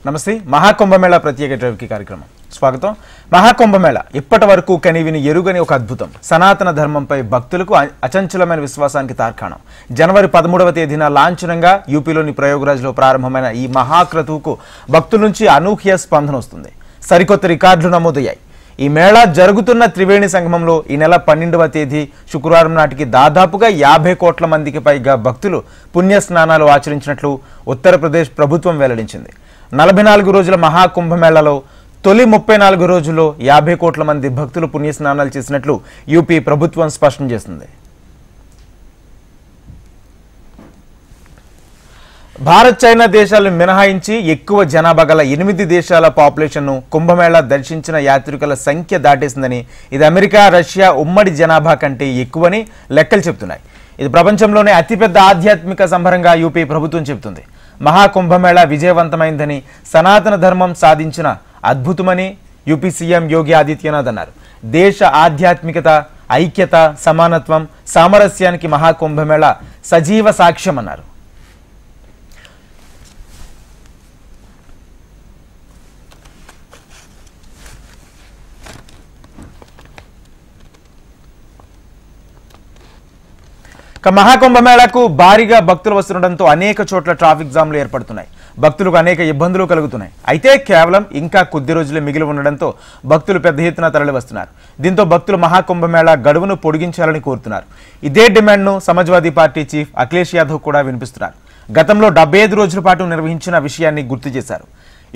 నమస్తే మహాకుంభమేళా ప్రత్యేక డ్రైవ్కి కార్యక్రమం స్వాగతం. మహాకుంభమేళా ఇప్పటి వరకు కనివిని ఎరుగని ఒక అద్భుతం. సనాతన ధర్మంపై భక్తులకు అచంచలమైన విశ్వాసానికి తార్కాణం. జనవరి 13వ తేదీన లాంఛనంగా యూపీలోని ప్రయోగరాజ్లో ప్రారంభమైన ఈ మహాక్రతువుకు భక్తుల నుంచి అనూహ్య స్పందన వస్తుంది. సరికొత్త రికార్డులు నమోదయ్యాయి. ఈ మేళా జరుగుతున్న త్రివేణి సంగమంలో ఈ నెల 12వ తేదీ శుక్రవారం నాటికి దాదాపుగా 50 కోట్ల మందికి పైగా భక్తులు పుణ్య స్నానాలు ఆచరించినట్లు ఉత్తరప్రదేశ్ ప్రభుత్వం వెల్లడించింది. 44 రోజుల మహాకుంభమేళాలో తొలి 34 రోజుల్లో 50 కోట్ల మంది భక్తులు పుణ్యస్నానాలు చేసినట్లు యూపీ ప్రభుత్వం స్పష్టం చేసింది. భారత్ చైనా దేశాలను మినహాయించి ఎక్కువ జనాభా గల 8 దేశాల పాపులేషన్ను కుంభమేళా దర్శించిన యాత్రికుల సంఖ్య దాటేసిందని, ఇది అమెరికా రష్యా ఉమ్మడి జనాభా కంటే ఎక్కువని లెక్కలు చెబుతున్నాయి. ఇది ప్రపంచంలోనే అతిపెద్ద ఆధ్యాత్మిక సంబరంగా యూపీ ప్రభుత్వం చెబుతుంది. మహాకుంభమేళా విజయవంతమైందని, సనాతన ధర్మం సాధించిన అద్భుతమని యూపీ సీఎం యోగి ఆదిత్యనాథ్ అన్నారు. దేశ ఆధ్యాత్మికత, ఐక్యత, సమానత్వం, సామరస్యానికి మహాకుంభమేళా సజీవ సాక్ష్యం అన్నారు. మహాకుంభమేళాకు భారీగా భక్తులు వస్తుండటంతో అనేక చోట్ల ట్రాఫిక్ జామ్లు ఏర్పడుతున్నాయి. భక్తులకు అనేక ఇబ్బందులు కలుగుతున్నాయి. అయితే కేవలం ఇంకా కొద్ది రోజులే మిగిలి ఉండడంతో భక్తులు పెద్ద ఎత్తున తరలి వస్తున్నారు. దీంతో భక్తులు మహాకుంభమేళా గడువును పొడిగించాలని కోరుతున్నారు. ఇదే డిమాండ్ను సమాజ్వాదీ పార్టీ చీఫ్ అఖిలేష్ యాదవ్ కూడా వినిపిస్తున్నారు. గతంలో 75 రోజుల పాటు నిర్వహించిన విషయాన్ని గుర్తు చేశారు.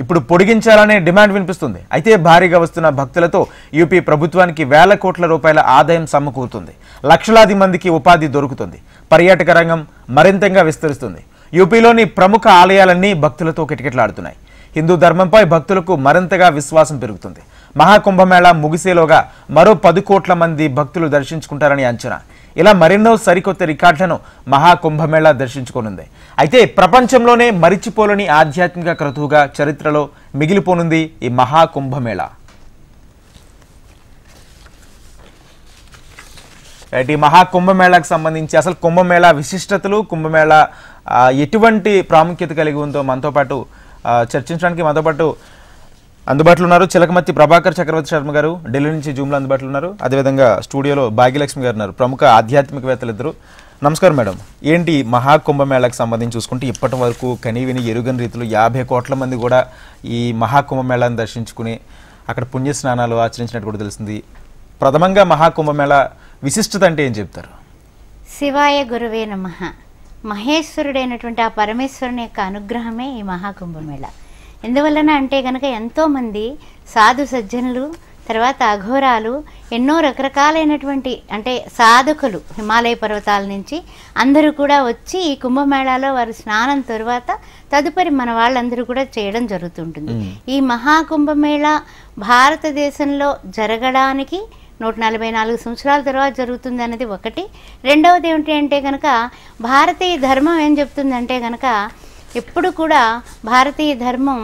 ఇప్పుడు పొడిగించాలనే డిమాండ్ వినిపిస్తుంది. అయితే భారీగా వస్తున్న భక్తులతో యూపీ ప్రభుత్వానికి వేల కోట్ల రూపాయల ఆదాయం సమకూరుతుంది. లక్షలాది మందికి ఉపాధి దొరుకుతుంది. పర్యాటక రంగం మరింతగా విస్తరిస్తుంది. యూపీలోని ప్రముఖ ఆలయాలన్నీ భక్తులతో కిటకిటలాడుతున్నాయి. హిందూ ధర్మంపై భక్తులకు మరింతగా విశ్వాసం పెరుగుతుంది. మహాకుంభమేళా ముగిసేలోగా మరో 10 కోట్ల మంది భక్తులు దర్శించుకుంటారని అంచనా. ఇలా మరెన్నో సరికొత్త రికార్డులను మహాకుంభమేళా దర్శించుకోనుంది. అయితే ప్రపంచంలోనే మరిచిపోలేని ఆధ్యాత్మిక క్రతువుగా చరిత్రలో మిగిలిపోనుంది ఈ మహాకుంభమేళా. ఈ మహాకుంభమేళాకు సంబంధించి అసలు కుంభమేళా విశిష్టతలు, కుంభమేళా ఎటువంటి ప్రాముఖ్యత కలిగి ఉందో మనతో పాటు చర్చించడానికి మనతో పాటు అందుబాటులో ఉన్నారు చిలకమర్తి ప్రభాకర్ చక్రవర్తి శర్మ గారు, ఢిల్లీ నుంచి జూమ్లో అందుబాటులో ఉన్నారు. అదేవిధంగా స్టూడియోలో భాగ్యలక్ష్మి గారు ఉన్నారు, ప్రముఖ ఆధ్యాత్మికవేత్తలు ఇద్దరు. నమస్కారం మేడం. ఏంటి మహాకుంభమేళాకు సంబంధించి చూసుకుంటే ఇప్పటి వరకు కనీవిని ఎరుగని రీతిలో 50 కోట్ల మంది కూడా ఈ మహాకుంభమేళాను దర్శించుకుని అక్కడ పుణ్యస్నానాలు ఆచరించినట్టు కూడా తెలిసింది. ప్రథమంగా మహాకుంభమేళా విశిష్టత అంటే ఏం చెప్తారు? శివాయ గురువే నమః. మహేశ్వరుడైనటువంటి ఆ పరమేశ్వరుని యొక్క అనుగ్రహమే ఈ మహాకుంభమేళా. ఎందువలన అంటే కనుక ఎంతోమంది సాధు సజ్జనులు, తర్వాత అఘోరాలు, ఎన్నో రకరకాలైనటువంటి అంటే సాధకులు హిమాలయ పర్వతాల నుంచి అందరూ కూడా వచ్చి ఈ కుంభమేళాలో వారు స్నానం తరువాత తదుపరి మన వాళ్ళందరూ కూడా చేయడం జరుగుతుంటుంది. ఈ మహాకుంభమేళా భారతదేశంలో జరగడానికి 144 సంవత్సరాల తర్వాత జరుగుతుంది అనేది ఒకటి. రెండవది ఏమిటి అంటే కనుక భారతీయ ధర్మం ఏం చెప్తుందంటే కనుక ఎప్పుడు కూడా భారతీయ ధర్మం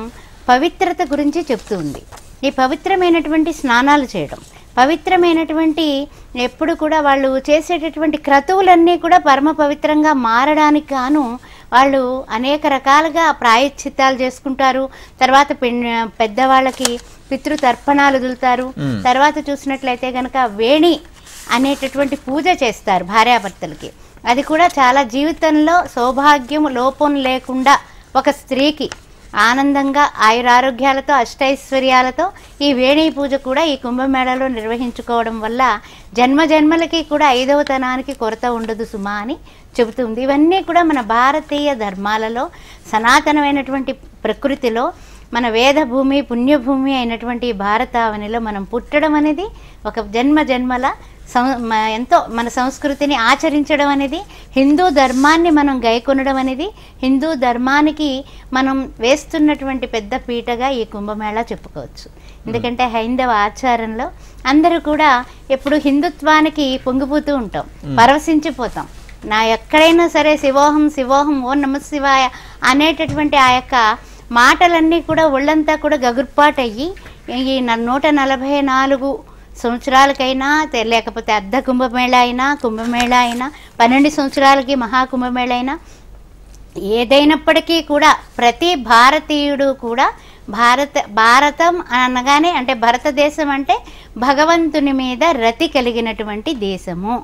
పవిత్రత గురించి చెప్తూ ఉంది. ఈ పవిత్రమైనటువంటి స్నానాలు చేయడం, పవిత్రమైనటువంటి ఎప్పుడు కూడా వాళ్ళు చేసేటటువంటి క్రతువులన్నీ కూడా పరమ పవిత్రంగా మారడానికి గాను వాళ్ళు అనేక రకాలుగా ప్రాయశ్చిత్తాలు చేసుకుంటారు. తర్వాత పెద్దవాళ్ళకి పితృతర్పణాలు వదులుతారు. తర్వాత చూసినట్లయితే కనుక వేణి అనేటటువంటి పూజ చేస్తారు భార్యాభర్తలకి. అది కూడా చాలా జీవితంలో సౌభాగ్యం లోపం లేకుండా ఒక స్త్రీకి ఆనందంగా ఆయురారోగ్యాలతో అష్టైశ్వర్యాలతో ఈ వేణి పూజ కూడా ఈ కుంభమేళాలో నిర్వహించుకోవడం వల్ల జన్మజన్మలకి కూడా 5వ తనానికి కొరత ఉండదు సుమా అని చెబుతుంది. ఇవన్నీ కూడా మన భారతీయ ధర్మాలలో సనాతనమైనటువంటి ప్రకృతిలో మన వేదభూమి పుణ్యభూమి అయినటువంటి భారతావనిలో మనం పుట్టడం అనేది ఒక జన్మల ఎంతో మన సంస్కృతిని ఆచరించడం అనేది, హిందూ ధర్మాన్ని మనం గైకొనడం అనేది హిందూ ధర్మానికి మనం వేస్తున్నటువంటి పెద్ద పీటగా ఈ కుంభమేళా చెప్పుకోవచ్చు. ఎందుకంటే హైందవ ఆచారంలో అందరూ కూడా ఎప్పుడు హిందుత్వానికి పొంగిపోతూ ఉంటాం, పరవశించిపోతాం. నా ఎక్కడైనా సరే శివోహం శివోహం ఓం నమః శివాయ అనేటటువంటి ఆ యొక్క మాటలన్నీ కూడా ఒళ్ళంతా కూడా గగుర్పాటయ్యి ఈ 144 సంవత్సరాలకైనా లేకపోతే అర్ధ కుంభమేళా అయినా కుంభమేళా అయినా 12 సంవత్సరాలకి మహాకుంభమేళా అయినా ఏదైనప్పటికీ కూడా ప్రతి భారతీయుడు కూడా భారతం అనగానే అంటే భారతదేశం అంటే భగవంతుని మీద రతి కలిగినటువంటి దేశము.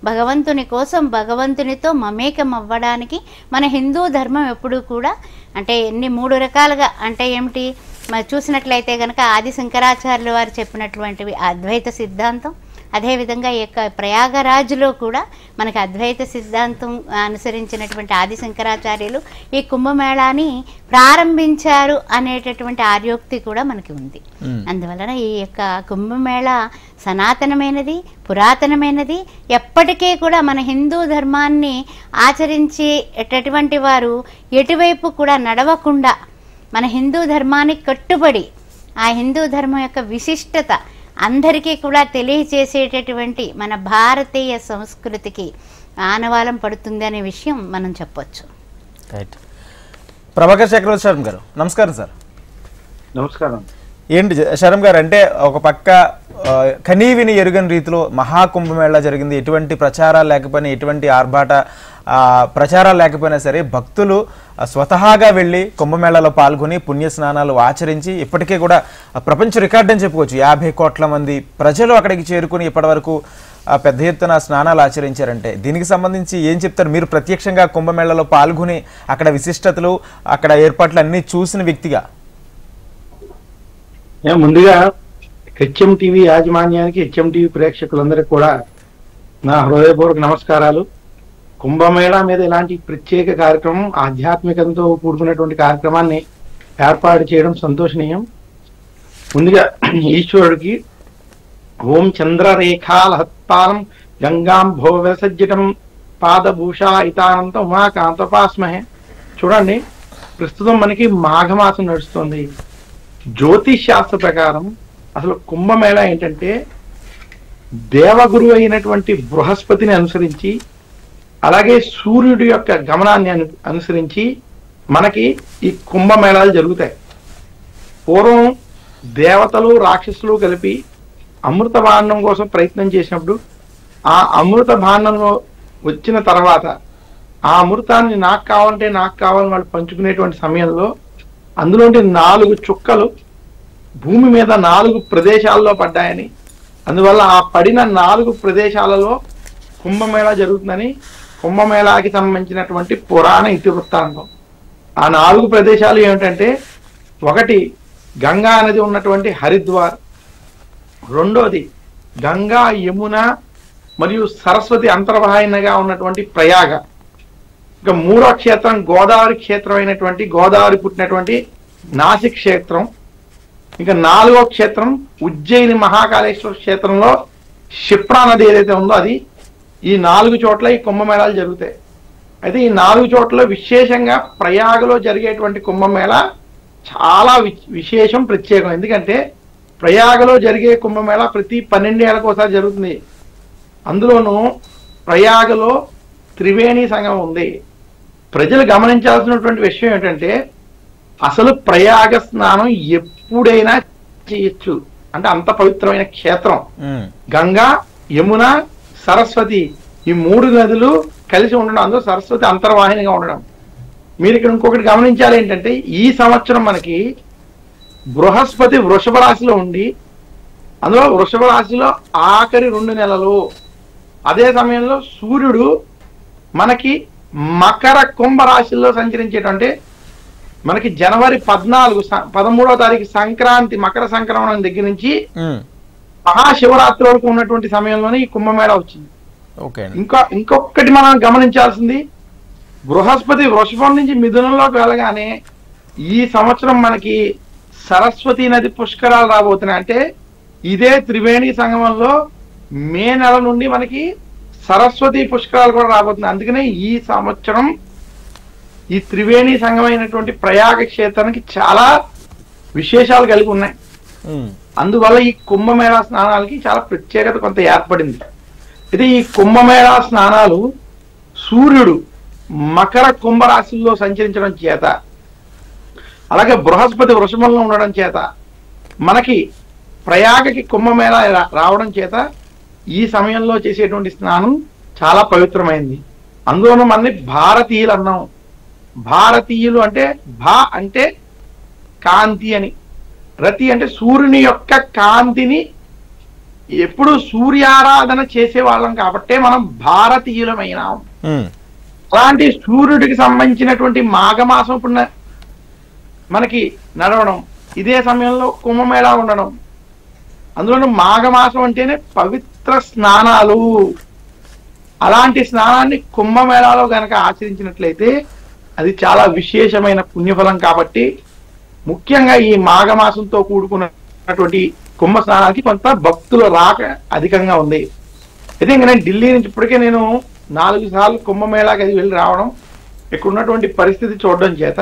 భగవంతుని కోసం భగవంతునితో మమేకం అవ్వడానికి మన హిందూ ధర్మం ఎప్పుడూ కూడా అంటే ఎన్ని 3 రకాలుగా అంటే ఏమిటి మరి చూసినట్లయితే కనుక ఆది శంకరాచార్యులు వారు చెప్పినటువంటివి అద్వైత సిద్ధాంతం. అదేవిధంగా ఈ యొక్క ప్రయాగరాజులో కూడా మనకి అద్వైత సిద్ధాంతం అనుసరించినటువంటి ఆది శంకరాచార్యులు ఈ కుంభమేళాని ప్రారంభించారు అనేటటువంటి ఆర్యోక్తి కూడా మనకి ఉంది. అందువలన ఈ యొక్క కుంభమేళా సనాతనమైనది, పురాతనమైనది, ఎప్పటికీ కూడా మన హిందూ ధర్మాన్ని ఆచరించేటటువంటి వారు ఎటువైపు కూడా నడవకుండా మన హిందూ ధర్మానికి కట్టుబడి ఆ హిందూ ధర్మం యొక్క విశిష్టత అందరికీ కూడా తెలియచేసేటటువంటి మన భారతీయ సంస్కృతికి ఆనవాళం పడుతుంది అనే విషయం మనం చెప్పొచ్చు. రైట్. ప్రభాకర్ చక్రవర్తి శర్మ గారు నమస్కారం సార్. నమస్కారం. ఏంటి శర్మ గారు, అంటే ఒక పక్క కనీవిని ఎరుగని రీతిలో మహాకుంభమేళా జరిగింది. ఎటువంటి ప్రచారాలు లేకపోయినా, ఎటువంటి ఆర్భాట ప్రచారాలు లేకపోయినా సరే భక్తులు స్వతహాగా వెళ్ళి కుంభమేళాలో పాల్గొని పుణ్య స్నానాలు ఆచరించి ఇప్పటికే కూడా ప్రపంచ రికార్డు అని చెప్పుకోవచ్చు. 50 కోట్ల మంది ప్రజలు అక్కడికి చేరుకుని ఇప్పటి వరకు పెద్ద ఎత్తున స్నానాలు ఆచరించారంటే దీనికి సంబంధించి ఏం చెప్తారు? మీరు ప్రత్యక్షంగా కుంభమేళాలో పాల్గొని అక్కడ విశిష్టతలు, అక్కడ ఏర్పాట్లు అన్ని చూసిన వ్యక్తిగా. ముందుగా హెచ్ఎం టీవీ యాజమాన్యానికి, హెచ్ఎం టీవీ ప్రేక్షకులందరికీ కూడా నా హృదయపూర్వక నమస్కారాలు. కుంభమేళా మీద ఇలాంటి ప్రత్యేక కార్యక్రమం, ఆధ్యాత్మికంతో కూడుకున్నటువంటి కార్యక్రమాన్ని ఏర్పాటు చేయడం సంతోషనీయం. ముందుగా ఈశ్వరుడికి ఓం చంద్రరేఖాలహత్పాలం గంగాం భోవసజ్జటం పాదభూషాయితానంతం ఉమాకాంతోపాస్మహే. చూడండి, ప్రస్తుతం మనకి మాఘమాసం నడుస్తుంది. జ్యోతిష్ శాస్త్ర ప్రకారం అసలు కుంభమేళా ఏంటంటే దేవగురు అయినటువంటి బృహస్పతిని అనుసరించి, అలాగే సూర్యుడి యొక్క గమనాన్ని అనుసరించి మనకి ఈ కుంభమేళాలు జరుగుతాయి. పూర్వం దేవతలు రాక్షసులు కలిపి అమృత భాండం కోసం ప్రయత్నం చేసినప్పుడు ఆ అమృత భాండంలో వచ్చిన తర్వాత ఆ అమృతాన్ని నాకు కావాలంటే నాకు కావాలని వాళ్ళు పంచుకునేటువంటి సమయంలో అందులోంటి 4 చుక్కలు భూమి మీద 4 ప్రదేశాల్లో పడ్డాయని, అందువల్ల ఆ పడిన 4 ప్రదేశాలలో కుంభమేళా జరుగుతుందని కుంభమేళాకి సంబంధించినటువంటి పురాణ ఇతివృత్తాంతం. ఆ 4 ప్రదేశాలు ఏమిటంటే, ఒకటి గంగా నది ఉన్నటువంటి హరిద్వార్, రెండోది గంగా యమున మరియు సరస్వతి అంతర్వాహినిగా ఉన్నటువంటి ప్రయాగ, ఇక 3వ క్షేత్రం గోదావరి క్షేత్రం అయినటువంటి గోదావరి పుట్టినటువంటి నాసిక్ క్షేత్రం, ఇంకా 4వ క్షేత్రం ఉజ్జయిని మహాకాళేశ్వర క్షేత్రంలో క్షిప్రా నది ఏదైతే ఉందో అది. ఈ 4 చోట్ల ఈ కుంభమేళాలు జరుగుతాయి. అయితే ఈ 4 చోట్ల విశేషంగా ప్రయాగలో జరిగేటువంటి కుంభమేళా చాలా విశేషం, ప్రత్యేకం. ఎందుకంటే ప్రయాగలో జరిగే కుంభమేళా ప్రతి 12 ఏళ్ళకు ఒకసారి జరుగుతుంది. అందులోనూ ప్రయాగలో త్రివేణి సంగమం ఉంది. ప్రజలు గమనించాల్సినటువంటి విషయం ఏంటంటే, అసలు ప్రయాగ స్నానం ఎప్పుడైనా చేయొచ్చు, అంటే అంత పవిత్రమైన క్షేత్రం. గంగా, యమున, సరస్వతి ఈ 3 నదులు కలిసి ఉండడం, అందులో సరస్వతి అంతర్వాహినిగా ఉండడం. మీరు ఇక్కడ ఇంకొకటి గమనించాలి ఏంటంటే, ఈ సంవత్సరం మనకి బృహస్పతి వృషభ రాశిలో ఉండి, అందులో వృషభ రాశిలో ఆఖరి 2 నెలలు, అదే సమయంలో సూర్యుడు మనకి మకర కుంభ రాశిలో సంచరించేటువంటి మనకి జనవరి 13వ తారీఖు సంక్రాంతి, మకర సంక్రమణం దగ్గర నుంచి మహాశివరాత్రి వరకు ఉన్నటువంటి సమయంలోనే ఈ కుంభమేళా వచ్చింది. ఇంకొకటి మనం గమనించాల్సింది, బృహస్పతి వృషభం నుంచి మిథునంలోకి వెళ్ళగానే ఈ సంవత్సరం మనకి సరస్వతి నది పుష్కరాలు రాబోతున్నాయి. అంటే ఇదే త్రివేణి సంగమంలో మే నెల నుండి మనకి సరస్వతి పుష్కరాలు కూడా రాబోతున్నాయి. అందుకనే ఈ సంవత్సరం ఈ త్రివేణి సంగమైనటువంటి ప్రయాగ క్షేత్రానికి చాలా విశేషాలు కలిగి ఉన్నాయి. అందువల్ల ఈ కుంభమేళా స్నానాలకి చాలా ప్రత్యేకత కొంత ఏర్పడింది. అయితే ఈ కుంభమేళా స్నానాలు సూర్యుడు మకర కుంభరాశుల్లో సంచరించడం చేత, అలాగే బృహస్పతి వృషభంలో ఉండడం చేత, మనకి ప్రయాగకి కుంభమేళా రావడం చేత ఈ సమయంలో చేసేటువంటి స్నానం చాలా పవిత్రమైంది. అందులోనూ మనని భారతీయులు అన్నాం. భారతీయులు అంటే భా అంటే కాంతి అని, రతి అంటే సూర్యుని యొక్క కాంతిని ఎప్పుడు సూర్యారాధన చేసే వాళ్ళం కాబట్టే మనం భారతీయులమైనాం. అలాంటి సూర్యుడికి సంబంధించినటువంటి మాఘమాసం ఇప్పుడు మనకి నడవడం, ఇదే సమయంలో కుంభమేళా ఉండడం, అందులోనూ మాఘమాసం అంటేనే పవిత్ర స్నానాలు. అలాంటి స్నానాన్ని కుంభమేళాలో గనక ఆచరించినట్లయితే అది చాలా విశేషమైన పుణ్యఫలం. కాబట్టి ముఖ్యంగా ఈ మాఘమాసంతో కూడుకున్నటువంటి కుంభ స్నానానికి కొంత భక్తుల రాక అధికంగా ఉంది. అయితే ఇంకా నేను ఢిల్లీ నుంచి ఇప్పటికే నేను 4 సార్లు కుంభమేళాకి అది వెళ్ళి రావడం, ఇక్కడ ఉన్నటువంటి పరిస్థితి చూడడం చేత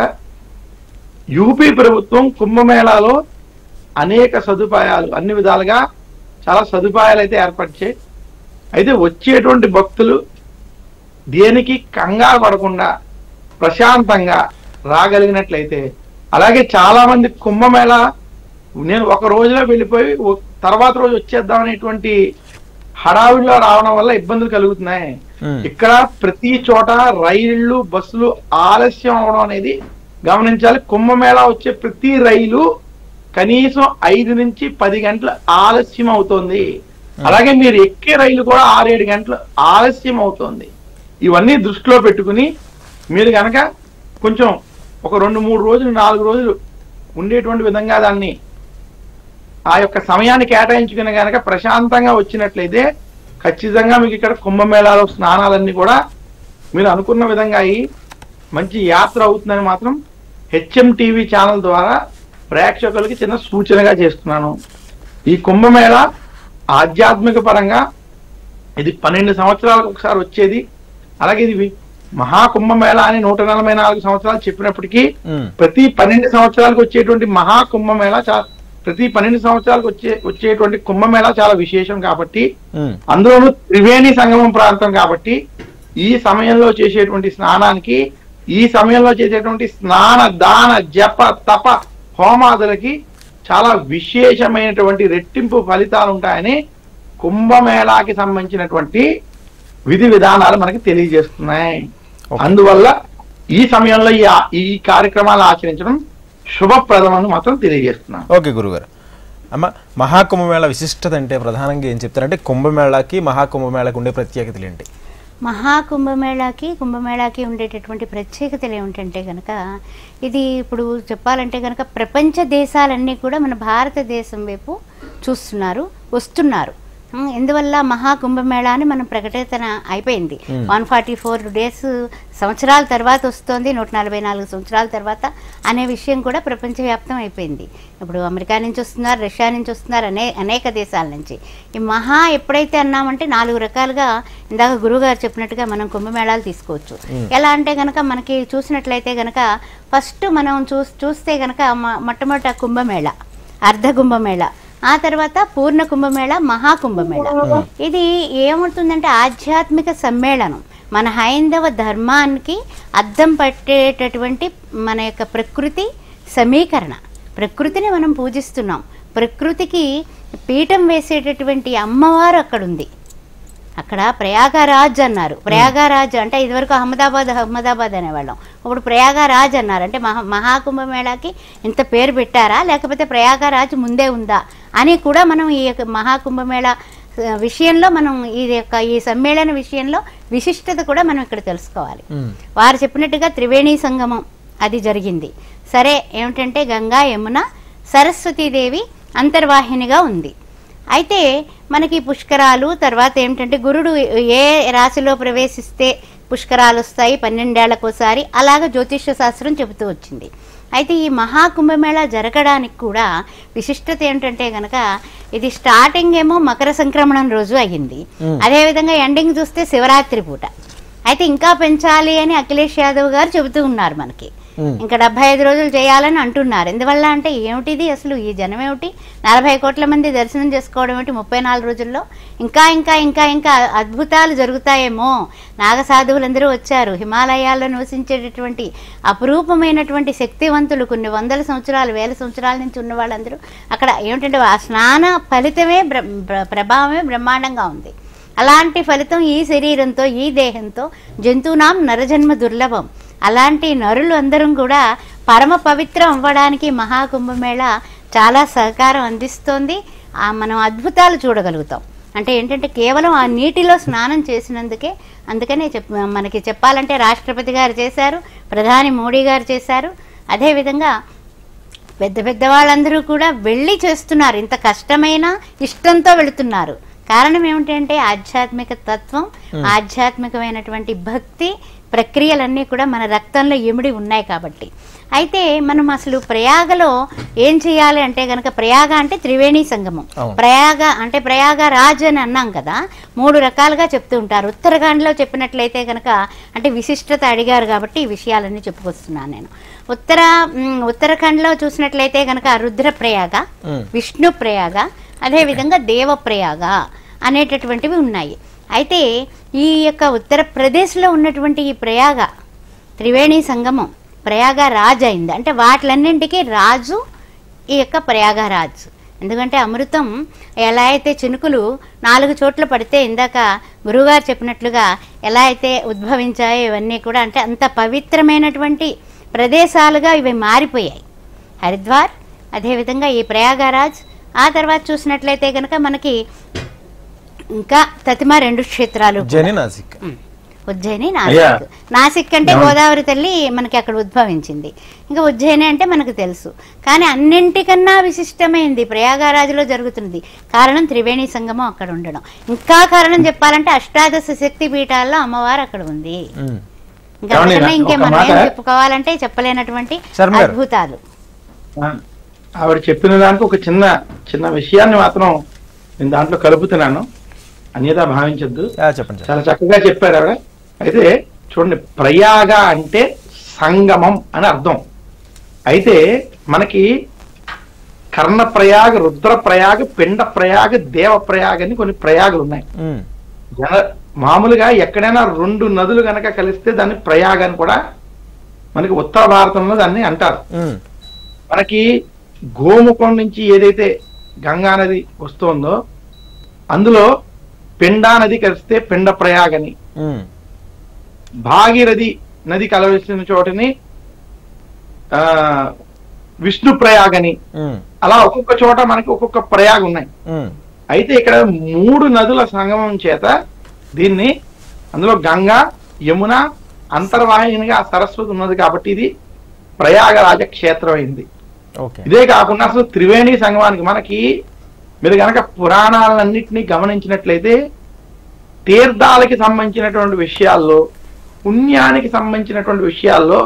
యూపీ ప్రభుత్వం కుంభమేళాలో అనేక సదుపాయాలు, అన్ని విధాలుగా చాలా సదుపాయాలు అయితే ఏర్పరిచాయి. అయితే వచ్చేటువంటి భక్తులు దేనికి కంగారు పడకుండా ప్రశాంతంగా రాగలిగినట్లయితే, అలాగే చాలా మంది కుంభమేళా నేను ఒక రోజులో వెళ్ళిపోయి తర్వాత రోజు వచ్చేద్దాం అనేటువంటి హడావిడిలో రావడం వల్ల ఇబ్బందులు కలుగుతున్నాయి. ఇక్కడ ప్రతి చోట రైళ్లు, బస్సులు ఆలస్యం అవడం అనేది గమనించాలి. కుంభమేళా వచ్చే ప్రతి రైలు కనీసం 5 నుంచి 10 గంటలు ఆలస్యం అవుతోంది. అలాగే మీరు ఎక్కే రైలు కూడా 6-7 గంటలు ఆలస్యం అవుతోంది. ఇవన్నీ దృష్టిలో పెట్టుకుని మీరు కనుక కొంచెం ఒక 2-3 రోజులు 4 రోజులు ఉండేటువంటి విధంగా దాన్ని ఆ యొక్క సమయాన్ని కేటాయించుకుని కనుక ప్రశాంతంగా వచ్చినట్లయితే ఖచ్చితంగా మీకు ఇక్కడ కుంభమేళాలో స్నానాలన్నీ కూడా మీరు అనుకున్న విధంగా అయ్యి మంచి యాత్ర అవుతుందని మాత్రం HMTV ఛానల్ ద్వారా ప్రేక్షకులకి చిన్న సూచనగా చేస్తున్నాను. ఈ కుంభమేళా ఆధ్యాత్మిక పరంగా ఇది 12 సంవత్సరాలకు ఒకసారి వచ్చేది. అలాగే ఇది మహాకుంభమేళా అని 144 సంవత్సరాలు చెప్పినప్పటికీ ప్రతి 12 సంవత్సరాలకు వచ్చేటువంటి మహాకుంభమేళా ప్రతి 12 సంవత్సరాలకు వచ్చేటువంటి కుంభమేళా చాలా విశేషం. కాబట్టి అందులోనూ త్రివేణి సంగమం ప్రాంతం కాబట్టి ఈ సమయంలో చేసేటువంటి స్నానానికి, ఈ సమయంలో చేసేటువంటి స్నాన, దాన, జప, తప హోమాదులకి చాలా విశేషమైనటువంటి రెట్టింపు ఫలితాలు ఉంటాయని కుంభమేళాకి సంబంధించినటువంటి విధి విధానాలు మనకి తెలియజేస్తున్నాయి. అందువల్ల ఈ సమయంలో ఈ కార్యక్రమాలు ఆచరించడం శుభప్రదమని మాత్రం తెలియజేస్తున్నాను. ఓకే గురుగారు. అమ్మ, మహాకుంభమేళా విశిష్టత అంటే ప్రధానంగా ఏం చెప్తారంటే కుంభమేళాకి మహాకుంభమేళాకి ఉండే ప్రత్యేకతలు ఏంటి? కుంభమేళాకి ఉండేటటువంటి ప్రత్యేకతలు ఏమిటంటే కనుక, ఇది ఇప్పుడు చెప్పాలంటే కనుక ప్రపంచ దేశాలన్నీ కూడా మన భారతదేశం వైపు చూస్తున్నారు, వస్తున్నారు. ఎందువల్ల మహాకుంభమేళా అని మనం ప్రకటన అయిపోయింది. 144 డేస్ సంవత్సరాల తర్వాత వస్తుంది, 144 సంవత్సరాల తర్వాత అనే విషయం కూడా ప్రపంచవ్యాప్తం అయిపోయింది. ఇప్పుడు అమెరికా నుంచి వస్తున్నారు, రష్యా నుంచి వస్తున్నారు, అనేక దేశాల నుంచి. ఈ ఎప్పుడైతే అన్నామంటే 4 రకాలుగా ఇందాక గురువుగారు చెప్పినట్టుగా మనం కుంభమేళాలు తీసుకోవచ్చు. ఎలా అంటే కనుక మనకి చూసినట్లయితే కనుక ఫస్ట్ మనం చూస్తే కనుక మొట్టమొదట కుంభమేళా, అర్ధ కుంభమేళా, ఆ తర్వాత పూర్ణ కుంభమేళా, మహాకుంభమేళా. ఇది ఏమవుతుందంటే ఆధ్యాత్మిక సమ్మేళనం, మన హైందవ ధర్మానికి అద్దం పట్టేటటువంటి మన యొక్క ప్రకృతి సమీకరణ. ప్రకృతిని మనం పూజిస్తున్నాం, ప్రకృతికి పీఠం వేసేటటువంటి అమ్మవారు అక్కడుంది. అక్కడ ప్రయాగరాజ్ అన్నారు. ప్రయాగరాజ్ అంటే ఇదివరకు అహ్మదాబాద్ అనేవాళ్ళం, ఇప్పుడు ప్రయాగరాజ్ అన్నారు. అంటే మహాకుంభమేళాకి ఇంత పేరు పెట్టారా, లేకపోతే ప్రయాగరాజ్ ముందే ఉందా అని కూడా మనం ఈ యొక్క మహాకుంభమేళా విషయంలో మనం ఈ సమ్మేళన విషయంలో విశిష్టత కూడా మనం ఇక్కడ తెలుసుకోవాలి. వారు చెప్పినట్టుగా త్రివేణి సంగమం అది జరిగింది. సరే, ఏమిటంటే గంగా, యమున, సరస్వతీదేవి అంతర్వాహినిగా ఉంది. అయితే మనకి పుష్కరాలు తర్వాత ఏమిటంటే గురుడు ఏ రాశిలో ప్రవేశిస్తే పుష్కరాలు వస్తాయి 12 ఏళ్లకోసారి, అలాగా జ్యోతిష్య శాస్త్రం చెబుతూ వచ్చింది. అయితే ఈ మహాకుంభమేళా జరగడానికి కూడా విశిష్టత ఏంటంటే కనుక ఇది స్టార్టింగ్ ఏమో మకర సంక్రమణం రోజు అయ్యింది, అదేవిధంగా ఎండింగ్ చూస్తే శివరాత్రి పూట. అయితే ఇంకా పెంచాలి అని అఖిలేష్ యాదవ్ గారు చెబుతూ ఉన్నారు మనకి. ఇంకా 75 రోజులు చేయాలని అంటున్నారు. ఎందువల్ల అంటే ఏమిటిది అసలు, ఈ జనం ఏమిటి, 40 కోట్ల మంది దర్శనం చేసుకోవడం ఏమిటి 34 రోజుల్లో, ఇంకా ఇంకా ఇంకా ఇంకా అద్భుతాలు జరుగుతాయేమో. నాగసాధువులందరూ వచ్చారు, హిమాలయాల్లో నివసించేటటువంటి అపురూపమైనటువంటి శక్తివంతులు, కొన్ని 100 సంవత్సరాలు 1000 సంవత్సరాల నుంచి ఉన్న వాళ్ళందరూ అక్కడ ఏమిటంటే ఆ స్నాన ఫలితమే ప్రభావమే బ్రహ్మాండంగా ఉంది. అలాంటి ఫలితం ఈ శరీరంతో, ఈ దేహంతో జంతువునాం నరజన్మ దుర్లభం. అలాంటి నరులు అందరం కూడా పరమ పవిత్రం అవ్వడానికి మహాకుంభమేళా చాలా సహకారం అందిస్తోంది. మనం అద్భుతాలు చూడగలుగుతాం. అంటే ఏంటంటే కేవలం ఆ నీటిలో స్నానం చేసినందుకే. అందుకనే మనకి చెప్పాలంటే రాష్ట్రపతి గారు చేశారు, ప్రధాని మోడీ గారు చేశారు, అదేవిధంగా పెద్ద పెద్ద వాళ్ళందరూ కూడా వెళ్ళి చేస్తున్నారు. ఇంత కష్టమైన ఇష్టంతో వెళుతున్నారు. కారణం ఏమిటంటే ఆధ్యాత్మిక తత్వం, ఆధ్యాత్మికమైనటువంటి భక్తి ప్రక్రియలన్నీ కూడా మన రక్తంలో ఇమిడి ఉన్నాయి కాబట్టి. అయితే మనం అసలు ప్రయాగలో ఏం చేయాలి అంటే కనుక, ప్రయాగ అంటే త్రివేణి సంగమం. ప్రయాగ అంటే ప్రయాగరాజ్ అని అన్నాం కదా, 3 రకాలుగా చెప్తూ ఉంటారు. ఉత్తరాఖండ్లో చెప్పినట్లయితే కనుక, అంటే విశిష్టత అడిగారు కాబట్టి ఈ విషయాలన్నీ చెప్పుకొస్తున్నాను నేను. ఉత్తరాఖండ్లో చూసినట్లయితే కనుక రుద్రప్రయాగ, విష్ణు ప్రయాగ, అదేవిధంగా దేవప్రయాగ అనేటటువంటివి ఉన్నాయి. అయితే ఈ యొక్క ఉత్తరప్రదేశ్లో ఉన్నటువంటి ఈ ప్రయాగ త్రివేణి సంగమం ప్రయాగరాజ్ అయింది. అంటే వాటిలన్నింటికీ రాజు ఈ యొక్క ప్రయాగరాజ్. ఎందుకంటే అమృతం ఎలా అయితే చినుకులు 4 చోట్ల పడితే ఇందాక గురువుగారు చెప్పినట్లుగా ఎలా అయితే ఉద్భవించాయో ఇవన్నీ కూడా, అంటే అంత పవిత్రమైనటువంటి ప్రదేశాలుగా ఇవి మారిపోయాయి. హరిద్వార్, అదేవిధంగా ఈ ప్రయాగరాజ్. ఆ తర్వాత చూసినట్లయితే కనుక మనకి ఇంకా తతిమ 2 క్షేత్రాలు, ఉజ్జయిని, నాసిక్. నాసిక్ అంటే గోదావరి తల్లి మనకి అక్కడ ఉద్భవించింది. ఇంకా ఉజ్జయిని అంటే మనకు తెలుసు. కానీ అన్నింటికన్నా విశిష్టమైంది ప్రయాగరాజులో జరుగుతున్నది. కారణం త్రివేణి సంగమం అక్కడ ఉండడం. ఇంకా కారణం చెప్పాలంటే అష్టాదశ శక్తి పీఠాల్లో అమ్మవారు అక్కడ ఉంది. ఇంకా ఇంకేమన్నా ఏం చెప్పుకోవాలంటే చెప్పలేనటువంటి అద్భుతాలు. ఆవిడ చెప్పిన దానికి ఒక చిన్న విషయాన్ని మాత్రం నేను దాంట్లో కలుపుతున్నాను, అన్యదా భావించద్దు. చెప్పండి. చాలా చక్కగా చెప్పారు ఆవిడ. అయితే చూడండి, ప్రయాగ అంటే సంగమం అని అర్థం. అయితే మనకి కర్ణ ప్రయాగ, రుద్ర ప్రయాగ, పిండ ప్రయాగ, దేవ ప్రయాగ అని కొన్ని ప్రయాగలు ఉన్నాయి. మామూలుగా ఎక్కడైనా 2 నదులు గనక కలిస్తే దాన్ని ప్రయాగ అని కూడా మనకి ఉత్తర భారతంలో దాన్ని అంటారు. మనకి గోముఖం నుంచి ఏదైతే గంగా నది వస్తుందో అందులో పిండా నది కలిస్తే పిండ ప్రయాగని, భాగీరథి నది కలవలసిన చోటని విష్ణు ప్రయాగని, అలా ఒక్కొక్క చోట మనకి ఒక్కొక్క ప్రయాగ ఉన్నాయి. అయితే ఇక్కడ 3 నదుల సంగమం చేత దీన్ని, అందులో గంగా, యమున అంతర్వాహినిగా సరస్వతి ఉన్నది కాబట్టి ఇది ప్రయాగరాజ క్షేత్రం అయింది. ఇదే కాకుండా అసలు త్రివేణి సంగమానికి మనకి మీరు కనుక పురాణాలన్నింటినీ గమనించినట్లయితే తీర్థాలకి సంబంధించినటువంటి విషయాల్లో, పుణ్యానికి సంబంధించినటువంటి విషయాల్లో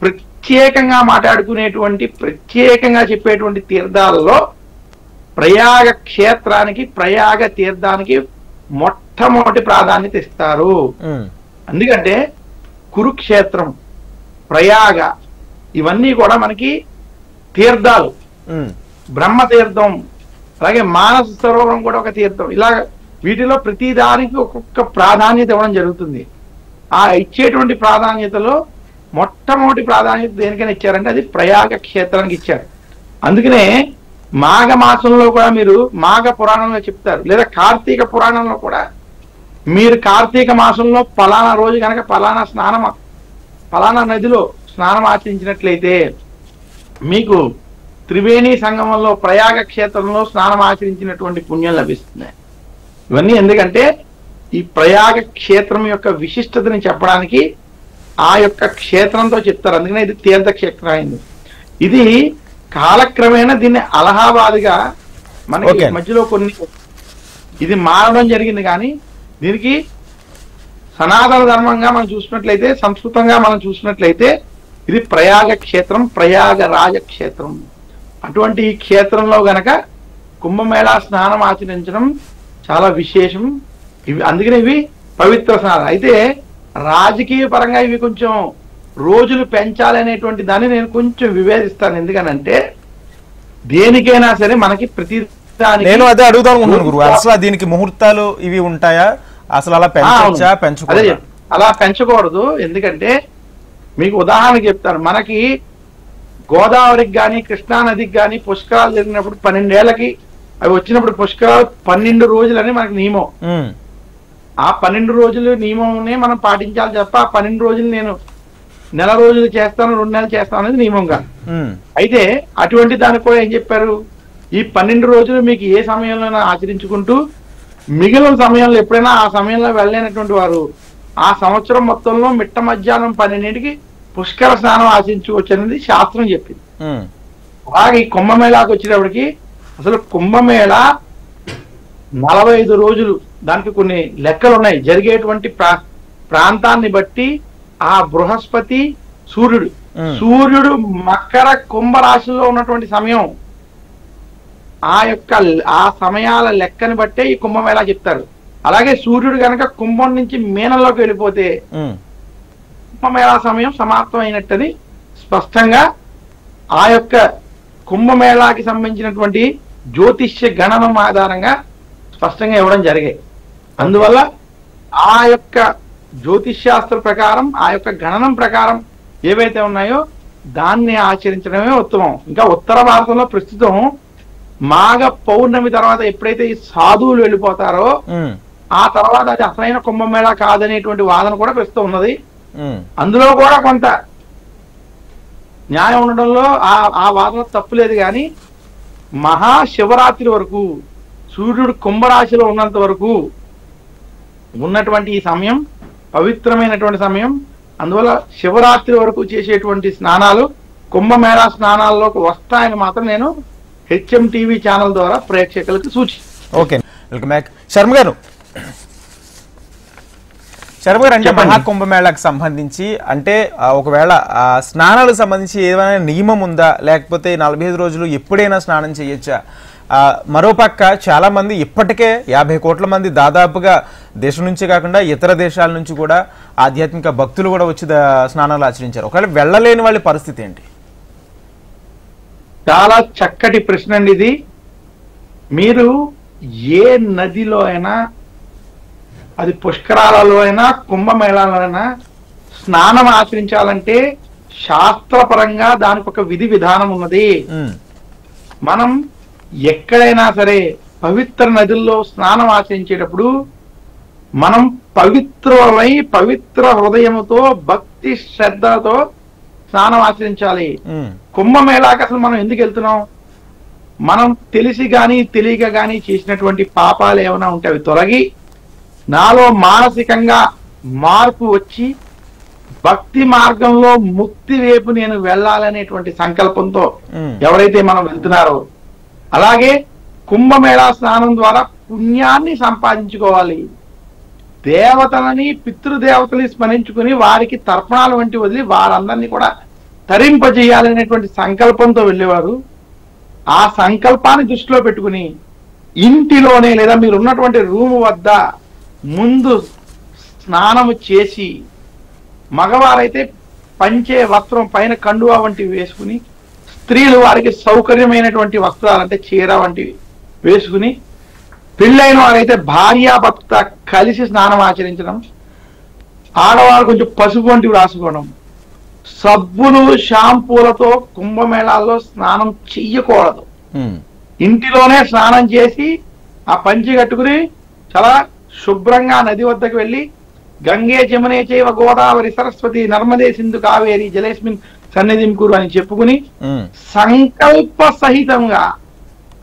ప్రత్యేకంగా మాట్లాడుకునేటువంటి, ప్రత్యేకంగా చెప్పేటువంటి తీర్థాలలో ప్రయాగ క్షేత్రానికి, ప్రయాగ తీర్థానికి మొట్టమొదటి ప్రాధాన్యత ఇస్తారు. ఎందుకంటే కురుక్షేత్రం, ప్రయాగ ఇవన్నీ కూడా మనకి తీర్థాలు. బ్రహ్మతీర్థం, అలాగే మానస సరోవరం కూడా ఒక తీర్థం. ఇలా వీటిలో ప్రతి దానికి ఒక్కొక్క ప్రాధాన్యత ఇవ్వడం జరుగుతుంది. ఆ ఇచ్చేటువంటి ప్రాధాన్యతలో మొట్టమొదటి ప్రాధాన్యత దేనికైనా ఇచ్చారంటే అది ప్రయాగ క్షేత్రానికి ఇచ్చారు. అందుకనే మాఘ మాసంలో కూడా మీరు మాఘ పురాణంలో చెప్తారు, లేదా కార్తీక పురాణంలో కూడా మీరు కార్తీక మాసంలో పలానా రోజు కనుక పలానా నదిలో స్నానం ఆచరించినట్లయితే మీకు త్రివేణి సంగమంలో ప్రయాగ క్షేత్రంలో స్నానం ఆచరించినటువంటి పుణ్యం లభిస్తుంది. ఇవన్నీ ఎందుకంటే ఈ ప్రయాగ క్షేత్రం యొక్క విశిష్టతని చెప్పడానికి ఆ యొక్క క్షేత్రంతో చెప్తారు. అందుకనే ఇది తీర్థక్షేత్రం అయింది. ఇది కాలక్రమేణా దీన్ని అలహాబాద్గా మనకి మధ్యలో ఇది మారడం జరిగింది. కానీ దీనికి సనాతన ధర్మంగా మనం చూసినట్లయితే, సంస్కృతంగా మనం చూసినట్లయితే ఇది ప్రయాగ క్షేత్రం, ప్రయాగరాజ క్షేత్రం. అటువంటి ఈ క్షేత్రంలో గనక కుంభమేళా స్నానం ఆచరించడం చాలా విశేషం. అందుకనే ఇవి పవిత్ర స్నానాలు. అయితే రాజకీయ పరంగా ఇవి కొంచెం రోజులు పెంచాలనేటువంటి దాన్ని నేను కొంచెం వివేదిస్తాను. ఎందుకనంటే దేనికైనా సరే మనకి ప్రతి నేను అదే అడుగుదాం అనుకుంటున్నాను గురువు, అసలు దీనికి ముహూర్తాలు ఇవి ఉంటాయా? అసలు అలా పెంచొచ్చా, పెంచకూడదా? అలా పెంచకూడదు. ఎందుకంటే మీకు ఉదాహరణ చెప్తాను. మనకి గోదావరికి కానీ కృష్ణా నదికి కానీ పుష్కరాలు జరిగినప్పుడు 12 ఏళ్లకి అవి వచ్చినప్పుడు పుష్కరాలు 12 రోజులని మనకి నియమం. ఆ 12 రోజులు నియమంనే మనం పాటించాలి తప్ప ఆ 12 రోజులు నేను నెల రోజులు చేస్తాను 2 నెలలు చేస్తాను అనేది నియమంగా. అయితే అటువంటి దానికి కూడా ఏం చెప్పారు, ఈ 12 రోజులు మీకు ఏ సమయంలోనైనా ఆచరించుకుంటూ మిగిలిన సమయంలో ఎప్పుడైనా ఆ సమయంలో వెళ్ళలేనటువంటి వారు ఆ సంవత్సరం మొత్తంలో మిట్ట మధ్యాహ్నం 12ంటికి పుష్కర స్నానం ఆచరించుకోవచ్చు అనేది శాస్త్రం చెప్పింది. అలాగే ఈ కుంభమేళాకి వచ్చేటప్పటికి అసలు కుంభమేళ 45 రోజులు, దానికి కొన్ని లెక్కలు ఉన్నాయి. జరిగేటువంటి ప్రాంతాన్ని బట్టి ఆ బృహస్పతి సూర్యుడు మకర కుంభరాశిలో ఉన్నటువంటి సమయం, ఆ సమయాల లెక్కని బట్టే ఈ కుంభమేళా చెప్తారు. అలాగే సూర్యుడు గనక కుంభం నుంచి మీనంలోకి వెళ్ళిపోతే కుంభమేళా సమయం సమాప్తం అయినట్టని స్పష్టంగా ఆ యొక్క కుంభమేళాకి సంబంధించినటువంటి జ్యోతిష్య గణనం ఆధారంగా స్పష్టంగా ఇవ్వడం జరిగాయి. అందువల్ల ఆ యొక్క జ్యోతిష్శాస్త్ర ప్రకారం, ఆ యొక్క గణనం ప్రకారం ఏవైతే ఉన్నాయో దాన్ని ఆచరించడమే ఉత్తమం. ఇంకా ఉత్తర భారతంలో ప్రస్తుతం మాఘ పౌర్ణమి తర్వాత ఎప్పుడైతే ఈ సాధువులు వెళ్ళిపోతారో ఆ తర్వాత అది అసలైన కుంభమేళా కాదనేటువంటి వాదన కూడా ప్రస్తుతం ఉన్నది. అందులో కూడా కొంత న్యాయం ఉండడంలో ఆ వాదన తప్పులేదు. కానీ మహాశివరాత్రి వరకు సూర్యుడు కుంభరాశిలో ఉన్నంత వరకు ఉన్నటువంటి ఈ సమయం పవిత్రమైనటువంటి సమయం. అందువల్ల శివరాత్రి వరకు చేసేటువంటి స్నానాలు కుంభమేళా స్నానాల్లోకి వస్తాయని మాత్రం నేను హెచ్ఎం టీవీ ఛానల్ ద్వారా ప్రేక్షకులకు సూచి. Okay, welcome back. శర్మ గారు అంటే మహాకుంభమేళాకు సంబంధించి అంటే ఒకవేళ స్నానాలకు సంబంధించి ఏదైనా నియమం ఉందా, లేకపోతే 45 రోజులు ఎప్పుడైనా స్నానం చేయొచ్చా? మరోపక్క చాలా మంది ఇప్పటికే 50 కోట్ల మంది దాదాపుగా దేశం నుంచి కాకుండా ఇతర దేశాల నుంచి కూడా ఆధ్యాత్మిక భక్తులు కూడా వచ్చి స్నానాలు ఆచరించారు. ఒకవేళ వెళ్ళలేని వాళ్ళ పరిస్థితి ఏంటి? చాలా చక్కటి ప్రశ్న అండి ఇది. మీరు ఏ నదిలో అయినా, అది పుష్కరాలలో అయినా కుంభమేళాలో అయినా స్నానం ఆచరించాలంటే శాస్త్రపరంగా దానికి ఒక విధి విధానం ఉన్నది. మనం ఎక్కడైనా సరే పవిత్ర నదుల్లో స్నానం ఆచరించేటప్పుడు మనం పవిత్రమై పవిత్ర హృదయముతో భక్తి శ్రద్ధలతో స్నానం ఆచరించాలి. కుంభమేళాకి అసలు మనం ఎందుకు వెళ్తున్నాం? మనం తెలిసి గాని తెలియక గాని చేసినటువంటి పాపాలు ఏమైనా ఉంటే అవి తొలగి నాలో మానసికంగా మార్పు వచ్చి భక్తి మార్గంలో ముక్తి వైపు నేను వెళ్ళాలనేటువంటి సంకల్పంతో ఎవరైతే మనం వెళ్తున్నారో, అలాగే కుంభమేళా స్నానం ద్వారా పుణ్యాన్ని సంపాదించుకోవాలి. దేవతలని పితృదేవతని స్మరించుకుని వారికి తర్పణాలు వంటి వదిలి వారందరినీ కూడా తరింపజేయాలనేటువంటి సంకల్పంతో వెళ్ళేవారు. ఆ సంకల్పాన్ని దృష్టిలో పెట్టుకుని ఇంటిలోనే లేదా మీరు ఉన్నటువంటి రూము వద్ద ముందు స్నానము చేసి, మగవారైతే పంచే వస్త్రం పైన కండువా వంటివి వేసుకుని, స్త్రీలు వారికి సౌకర్యమైనటువంటి వస్త్రాలు అంటే చీర వంటివి వేసుకుని, పెళ్ళైన వారైతే భార్యాభర్త కలిసి స్నానం ఆచరించడం, ఆడవాళ్ళు కొంచెం పసుపు వంటివి రాసుకోవడం, సబ్బులు షాంపూలతో కుంభమేళాల్లో స్నానం చెయ్యకూడదు. ఇంటిలోనే స్నానం చేసి ఆ పంచి కట్టుకుని చాలా శుభ్రంగా నది వద్దకు వెళ్ళి గంగే జమునే చైవ గోదావరి సరస్వతి నర్మదే సింధు కావేరి జలేస్మిన్ సన్నిధిం కురు అని చెప్పుకుని సంకల్ప సహితంగా,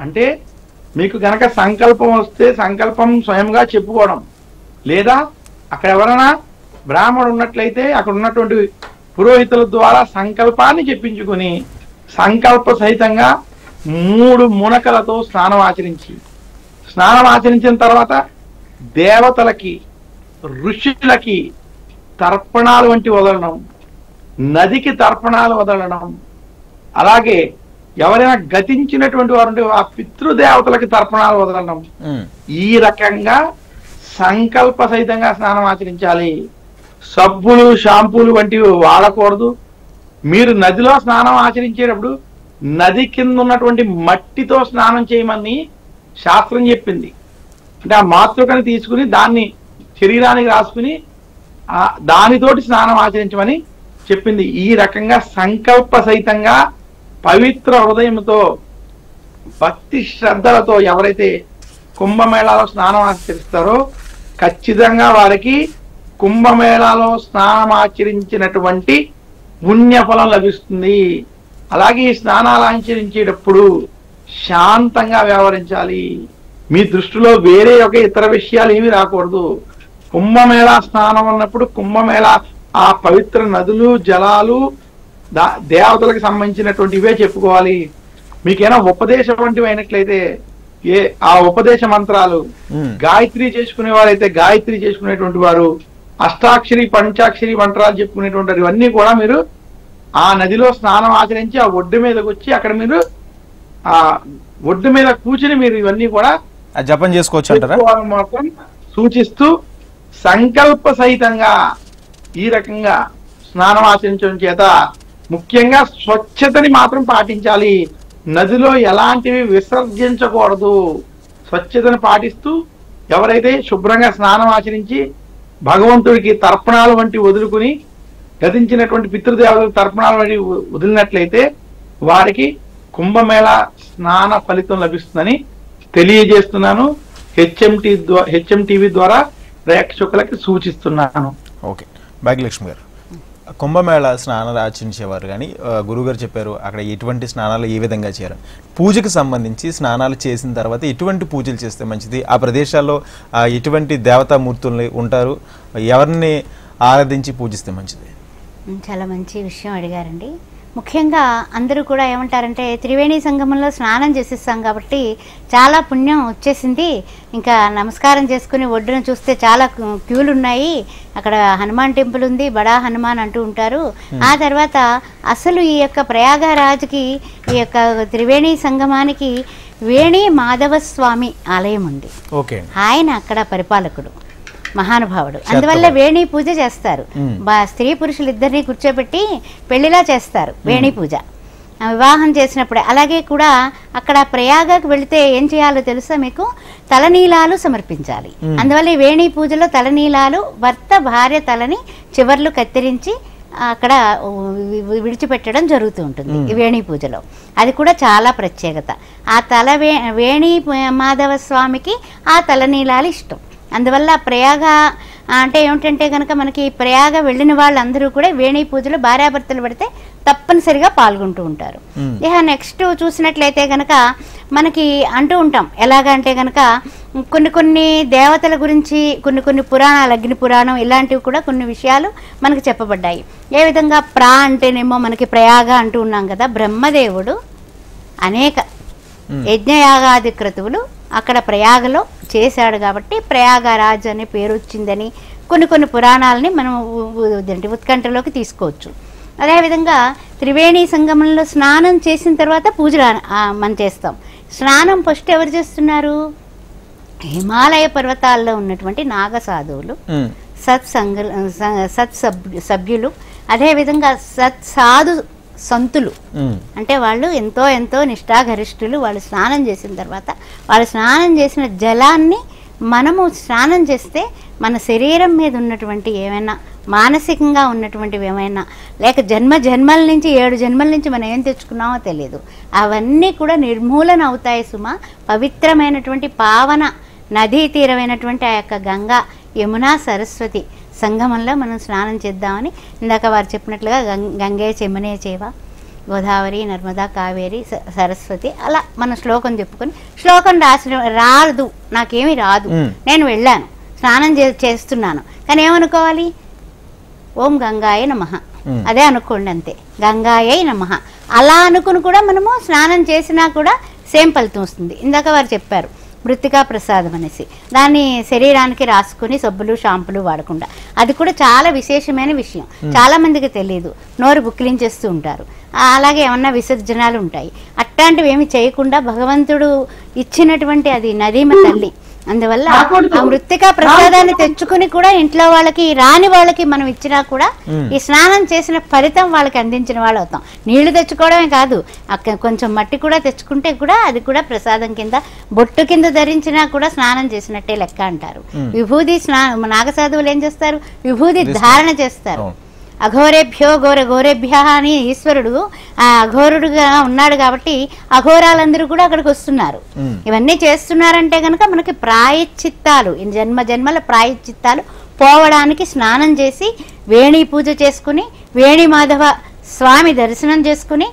అంటే మీకు గనక సంకల్పం వస్తే సంకల్పం స్వయంగా చెప్పుకోవడం, లేదా అక్కడ ఎవరైనా బ్రాహ్మణుడు ఉన్నట్లయితే అక్కడ ఉన్నటువంటి పురోహితుల ద్వారా సంకల్పాన్ని చెప్పించుకుని సంకల్ప సహితంగా 3 మునకలతో స్నానం ఆచరించిన తర్వాత దేవతలకి ఋషులకి తర్పణాలు వంటి వదలడం, నదికి తర్పణాలు వదలడం, అలాగే ఎవరైనా గతించినటువంటి వారు ఆ పితృదేవతలకి తర్పణాలు వదలడం, ఈ రకంగా సంకల్ప సహితంగా స్నానం ఆచరించాలి. సబ్బులు షాంపూలు వంటివి వాడకూడదు. మీరు నదిలో స్నానం ఆచరించేటప్పుడు నది కింద ఉన్నటువంటి మట్టితో స్నానం చేయమని శాస్త్రం చెప్పింది. అంటే ఆ మాతృకని తీసుకుని దాన్ని శరీరానికి రాసుకుని దానితోటి స్నానం ఆచరించమని చెప్పింది. ఈ రకంగా సంకల్ప సహితంగా పవిత్ర హృదయంతో భక్తి శ్రద్ధలతో ఎవరైతే కుంభమేళాలో స్నానం ఆచరిస్తారో ఖచ్చితంగా వారికి కుంభమేళాలో స్నానం ఆచరించినటువంటి పుణ్యఫలం లభిస్తుంది. అలాగే ఈ స్నానాలు ఆచరించేటప్పుడు శాంతంగా వ్యవహరించాలి. మీ దృష్టిలో వేరే ఒక ఇతర విషయాలు ఏమీ రాకూడదు. కుంభమేళా స్నానం అన్నప్పుడు కుంభమేళా ఆ పవిత్ర నదులు జలాలు దేవతలకు సంబంధించినటువంటి ఇవే చెప్పుకోవాలి. మీకేనా ఉపదేశం వంటివి అయినట్లయితే ఆ ఉపదేశ మంత్రాలు, గాయత్రి చేసుకునే వారైతే గాయత్రి చేసుకునేటువంటి వారు, అష్టాక్షరి పంచాక్షరి మంత్రాలు చెప్పుకునేటువంటి ఇవన్నీ కూడా మీరు ఆ నదిలో స్నానం ఆచరించి ఆ ఒడ్డు మీదకి వచ్చి అక్కడ మీరు ఆ ఒడ్డు మీద కూర్చుని మీరు ఇవన్నీ కూడా జపం చేసుకోవచ్చు మాత్రం సూచిస్తూ సంకల్ప సహితంగా ఈ రకంగా స్నానం ఆచరించడం చేత ముఖ్యంగా స్వచ్ఛతని మాత్రం పాటించాలి. నదిలో ఎలాంటివి విసర్జించకూడదు. స్వచ్ఛతను పాటిస్తూ ఎవరైతే శుభ్రంగా స్నానం ఆచరించి భగవంతుడికి తర్పణాలు వంటి వదులుకుని గతించినటువంటి పితృదేవతలకు తర్పణాలు వంటి వదిలినట్లయితే వారికి కుంభమేళా స్నాన ఫలితం లభిస్తుందని తెలియజేస్తున్నాను. హెచ్ఎం టీవీ ద్వారా ప్రేక్షకులకి సూచిస్తున్నాను. ఓకే, భాగ్యలక్ష్మి గారు, కుంభమేళా స్నానాలు ఆచరించేవారు కానీ గురుగారు చెప్పారు అక్కడ ఎటువంటి స్నానాలు ఏ విధంగా చేయాలి, పూజకు సంబంధించి స్నానాలు చేసిన తర్వాత ఎటువంటి పూజలు చేస్తే మంచిది, ఆ ప్రదేశాల్లో ఎటువంటి దేవతామూర్తులు ఉంటారు, ఎవరిని ఆరాధించి పూజిస్తే మంచిది? చాలా మంచి విషయం అడిగారండి. ముఖ్యంగా అందరూ కూడా ఏమంటారంటే త్రివేణి సంగమంలో స్నానం చేసేస్తాం కాబట్టి చాలా పుణ్యం వచ్చేసింది, ఇంకా నమస్కారం చేసుకుని ఒడ్డున చూస్తే చాలా క్యూలు ఉన్నాయి, అక్కడ హనుమాన్ టెంపుల్ ఉంది, బడా హనుమాన్ అంటూ ఉంటారు. ఆ తర్వాత అసలు ఈ యొక్క ప్రయాగరాజ్కి ఈ యొక్క త్రివేణి సంగమానికి వేణి మాధవ స్వామి ఆలయం ఉంది. ఆయన అక్కడ పరిపాలకుడు, మహానుభావుడు. అందువల్ల వేణి పూజ చేస్తారు. స్త్రీ పురుషులు ఇద్దరిని కూర్చోబెట్టి పెళ్లిలా చేస్తారు వేణి పూజ వివాహం చేసినప్పుడే. అలాగే కూడా అక్కడ ప్రయాగకు వెళితే ఏం చేయాలో తెలుసా మీకు? తలనీలాలు సమర్పించాలి. అందువల్ల ఈ వేణి పూజలో తలనీలాలు భర్త భార్య తలని చివర్లు కత్తిరించి అక్కడ విడిచిపెట్టడం జరుగుతూ ఉంటుంది ఈ వేణి పూజలో. అది కూడా చాలా ప్రత్యేకత. ఆ వేణి మాధవ స్వామికి ఆ తలనీలాలు ఇష్టం. అందువల్ల ప్రయాగ అంటే ఏమిటంటే కనుక మనకి ప్రయాగ వెళ్ళిన వాళ్ళందరూ కూడా వేణి పూజలో భార్యాభర్తలు పడితే తప్పనిసరిగా పాల్గొంటూ ఉంటారు. ఇక నెక్స్ట్ చూసినట్లయితే కనుక మనకి అంటూ ఉంటాం ఎలాగంటే కనుక కొన్ని దేవతల గురించి కొన్ని పురాణాలు, అగ్ని పురాణం ఇలాంటివి కూడా కొన్ని విషయాలు మనకు చెప్పబడ్డాయి. ఏ విధంగా అంటేనేమో మనకి ప్రయాగ అంటూ ఉన్నాం కదా, బ్రహ్మదేవుడు అనేక యజ్ఞయాగాది క్రతువులు అక్కడ ప్రయాగలో చేశాడు కాబట్టి ప్రయాగరాజ్ అనే పేరు వచ్చిందని కొన్ని పురాణాలని మనం ఉత్కంఠలోకి తీసుకోవచ్చు. అదేవిధంగా త్రివేణి సంగమంలో స్నానం చేసిన తర్వాత పూజలు మనం చేస్తాం. స్నానం ఫస్ట్ ఎవరు చేస్తున్నారు? హిమాలయ పర్వతాల్లో ఉన్నటువంటి నాగ సాధువులు, సభ్యులు, అదేవిధంగా సాధు సంతులు, అంటే వాళ్ళు ఎంతో నిష్ఠాగరిష్ఠులు. వాళ్ళు స్నానం చేసిన తర్వాత వాళ్ళు స్నానం చేసిన జలాన్ని మనము స్నానం చేస్తే మన శరీరం మీద ఉన్నటువంటి ఏమైనా మానసికంగా ఉన్నటువంటివి ఏమైనా లేక జన్మల నుంచి 7 జన్మల నుంచి మనం ఏం తెచ్చుకున్నామో తెలియదు, అవన్నీ కూడా నిర్మూలన అవుతాయి సుమా. పవిత్రమైనటువంటి పావన నదీ తీరమైనటువంటి ఆ యొక్క గంగా, యమున, సరస్వతి సంగమంలో మనం స్నానం చేద్దామని ఇందాక వారు చెప్పినట్లుగా గంగే చెమ్మనే చేవ, గోదావరి, నర్మదా, కావేరి, సరస్వతి అలా మనం శ్లోకం చెప్పుకొని, శ్లోకం రాదు, నాకేమీ రాదు, నేను వెళ్ళాను స్నానం చేస్తున్నాను కానీ ఏమనుకోవాలి? ఓం గంగాయ నమః, అదే అనుకోండి అంతే, గంగాయ నమః. అలా అనుకుని కూడా మనము స్నానం చేసినా కూడా సేమ్ ఫలితం వస్తుంది. ఇందాక వారు చెప్పారు మృత్తికా ప్రసాదం అనేసి, దాన్ని శరీరానికి రాసుకుని సబ్బులు షాంపులు వాడకుండా, అది కూడా చాలా విశేషమైన విషయం. చాలా మందికి తెలియదు, నోరు బుక్కిలించేస్తూ ఉంటారు. అలాగే ఏమన్నా విసర్జనాలు ఉంటాయి, అట్లాంటివి ఏమి చేయకుండా భగవంతుడు ఇచ్చినటువంటి అది నదీమ తల్లి. అందువల్ల ఆ మృత్తికా ప్రసాదాన్ని తెచ్చుకుని కూడా ఇంట్లో వాళ్ళకి రాని వాళ్ళకి మనం ఇచ్చినా కూడా ఈ స్నానం చేసిన ఫలితం వాళ్ళకి అందించిన వాళ్ళు అవుతాం. నీళ్లు తెచ్చుకోవడమే కాదు, కొంచెం మట్టి కూడా తెచ్చుకుంటే కూడా అది కూడా ప్రసాదం కింద, బొట్టు కింద ధరించినా కూడా స్నానం చేసినట్టే లెక్క అంటారు. విభూది నాగసాధువులు ఏం చేస్తారు? విభూది ధారణ చేస్తారు. అఘోరేభ్యో గోరేభ్య అని ఈశ్వరుడు ఆ అఘోరుడుగా ఉన్నాడు కాబట్టి అఘోరాలందరూ కూడా అక్కడికి వస్తున్నారు. ఇవన్నీ చేస్తున్నారంటే కనుక మనకి ప్రాయశ్చిత్తాలు, జన్మల ప్రాయశ్చిత్తాలు పోవడానికి స్నానం చేసి వేణి పూజ చేసుకుని వేణి మాధవ స్వామి దర్శనం చేసుకుని,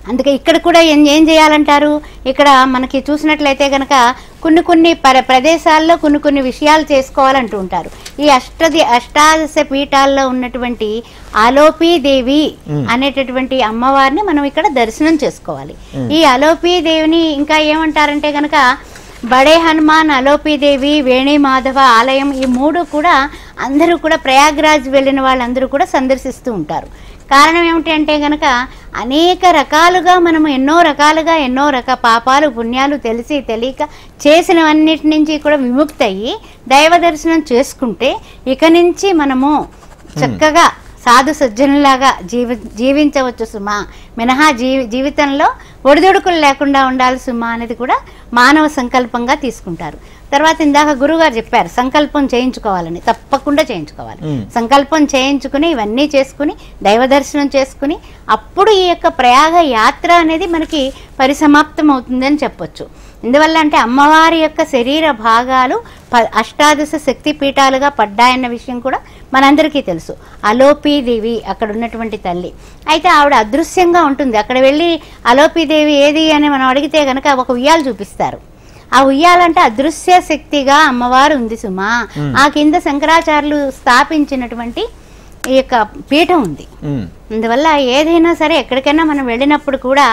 అందుకే ఇక్కడ కూడా ఏం చేయాలంటారు, ఇక్కడ మనకి చూసినట్లయితే కనుక కొన్ని ప్రదేశాల్లో కొన్ని విషయాలు చేసుకోవాలంటూ ఉంటారు. ఈ అష్టాదశ పీఠాల్లో ఉన్నటువంటి అలోపీదేవి అనేటటువంటి అమ్మవారిని మనం ఇక్కడ దర్శనం చేసుకోవాలి. ఈ అలోపీదేవిని ఇంకా ఏమంటారంటే కనుక బడే హనుమాన్, అలోపీదేవి, వేణి మాధవ ఆలయం, ఈ 3 కూడా అందరూ కూడా ప్రయాగ్రాజ్ వెళ్ళిన వాళ్ళందరూ కూడా సందర్శిస్తూ ఉంటారు. కారణం ఏమిటి అంటే కనుక అనేక రకాలుగా మనము ఎన్నో రకాల పాపాలు పుణ్యాలు తెలిసి తెలియక చేసినవన్నిటి నుంచి కూడా విముక్తి అయ్యి దైవ దర్శనం చేసుకుంటే ఇక నుంచి మనము చక్కగా సాధు సజ్జనులాగా జీవించవచ్చు సుమా, మినహా జీవితంలో ఒడిదుడుకులు లేకుండా ఉండాలి సుమా అనేది కూడా మానవ సంకల్పంగా తీసుకుంటారు. తర్వాత ఇందాక గురువుగారు చెప్పారు సంకల్పం చేయించుకోవాలని, తప్పకుండా చేయించుకోవాలి. సంకల్పం చేయించుకుని ఇవన్నీ చేసుకుని దైవ దర్శనం చేసుకుని అప్పుడు ఈ యొక్క ప్రయాగ యాత్ర అనేది మనకి పరిసమాప్తం అవుతుందని చెప్పొచ్చు. ఎందువల్ల అంటే అమ్మవారి యొక్క శరీర భాగాలు అష్టాదశ శక్తి పీఠాలుగా పడ్డాయన్న విషయం కూడా మనందరికీ తెలుసు. అలోపీదేవి అక్కడ ఉన్నటువంటి తల్లి అయితే ఆవిడ అదృశ్యంగా ఉంటుంది. అక్కడ వెళ్ళి అలోపీదేవి ఏది అని మనం అడిగితే కనుక ఒక ఉయ్యాలు చూపిస్తారు. ఆ ఉయ్యాలంటే అదృశ్య శక్తిగా అమ్మవారు ఉంది సుమా. ఆ కింద శంకరాచార్యులు స్థాపించినటువంటి ఈ యొక్క పీఠం ఉంది. అందువల్ల ఏదైనా సరే ఎక్కడికైనా మనం వెళ్ళినప్పుడు కూడా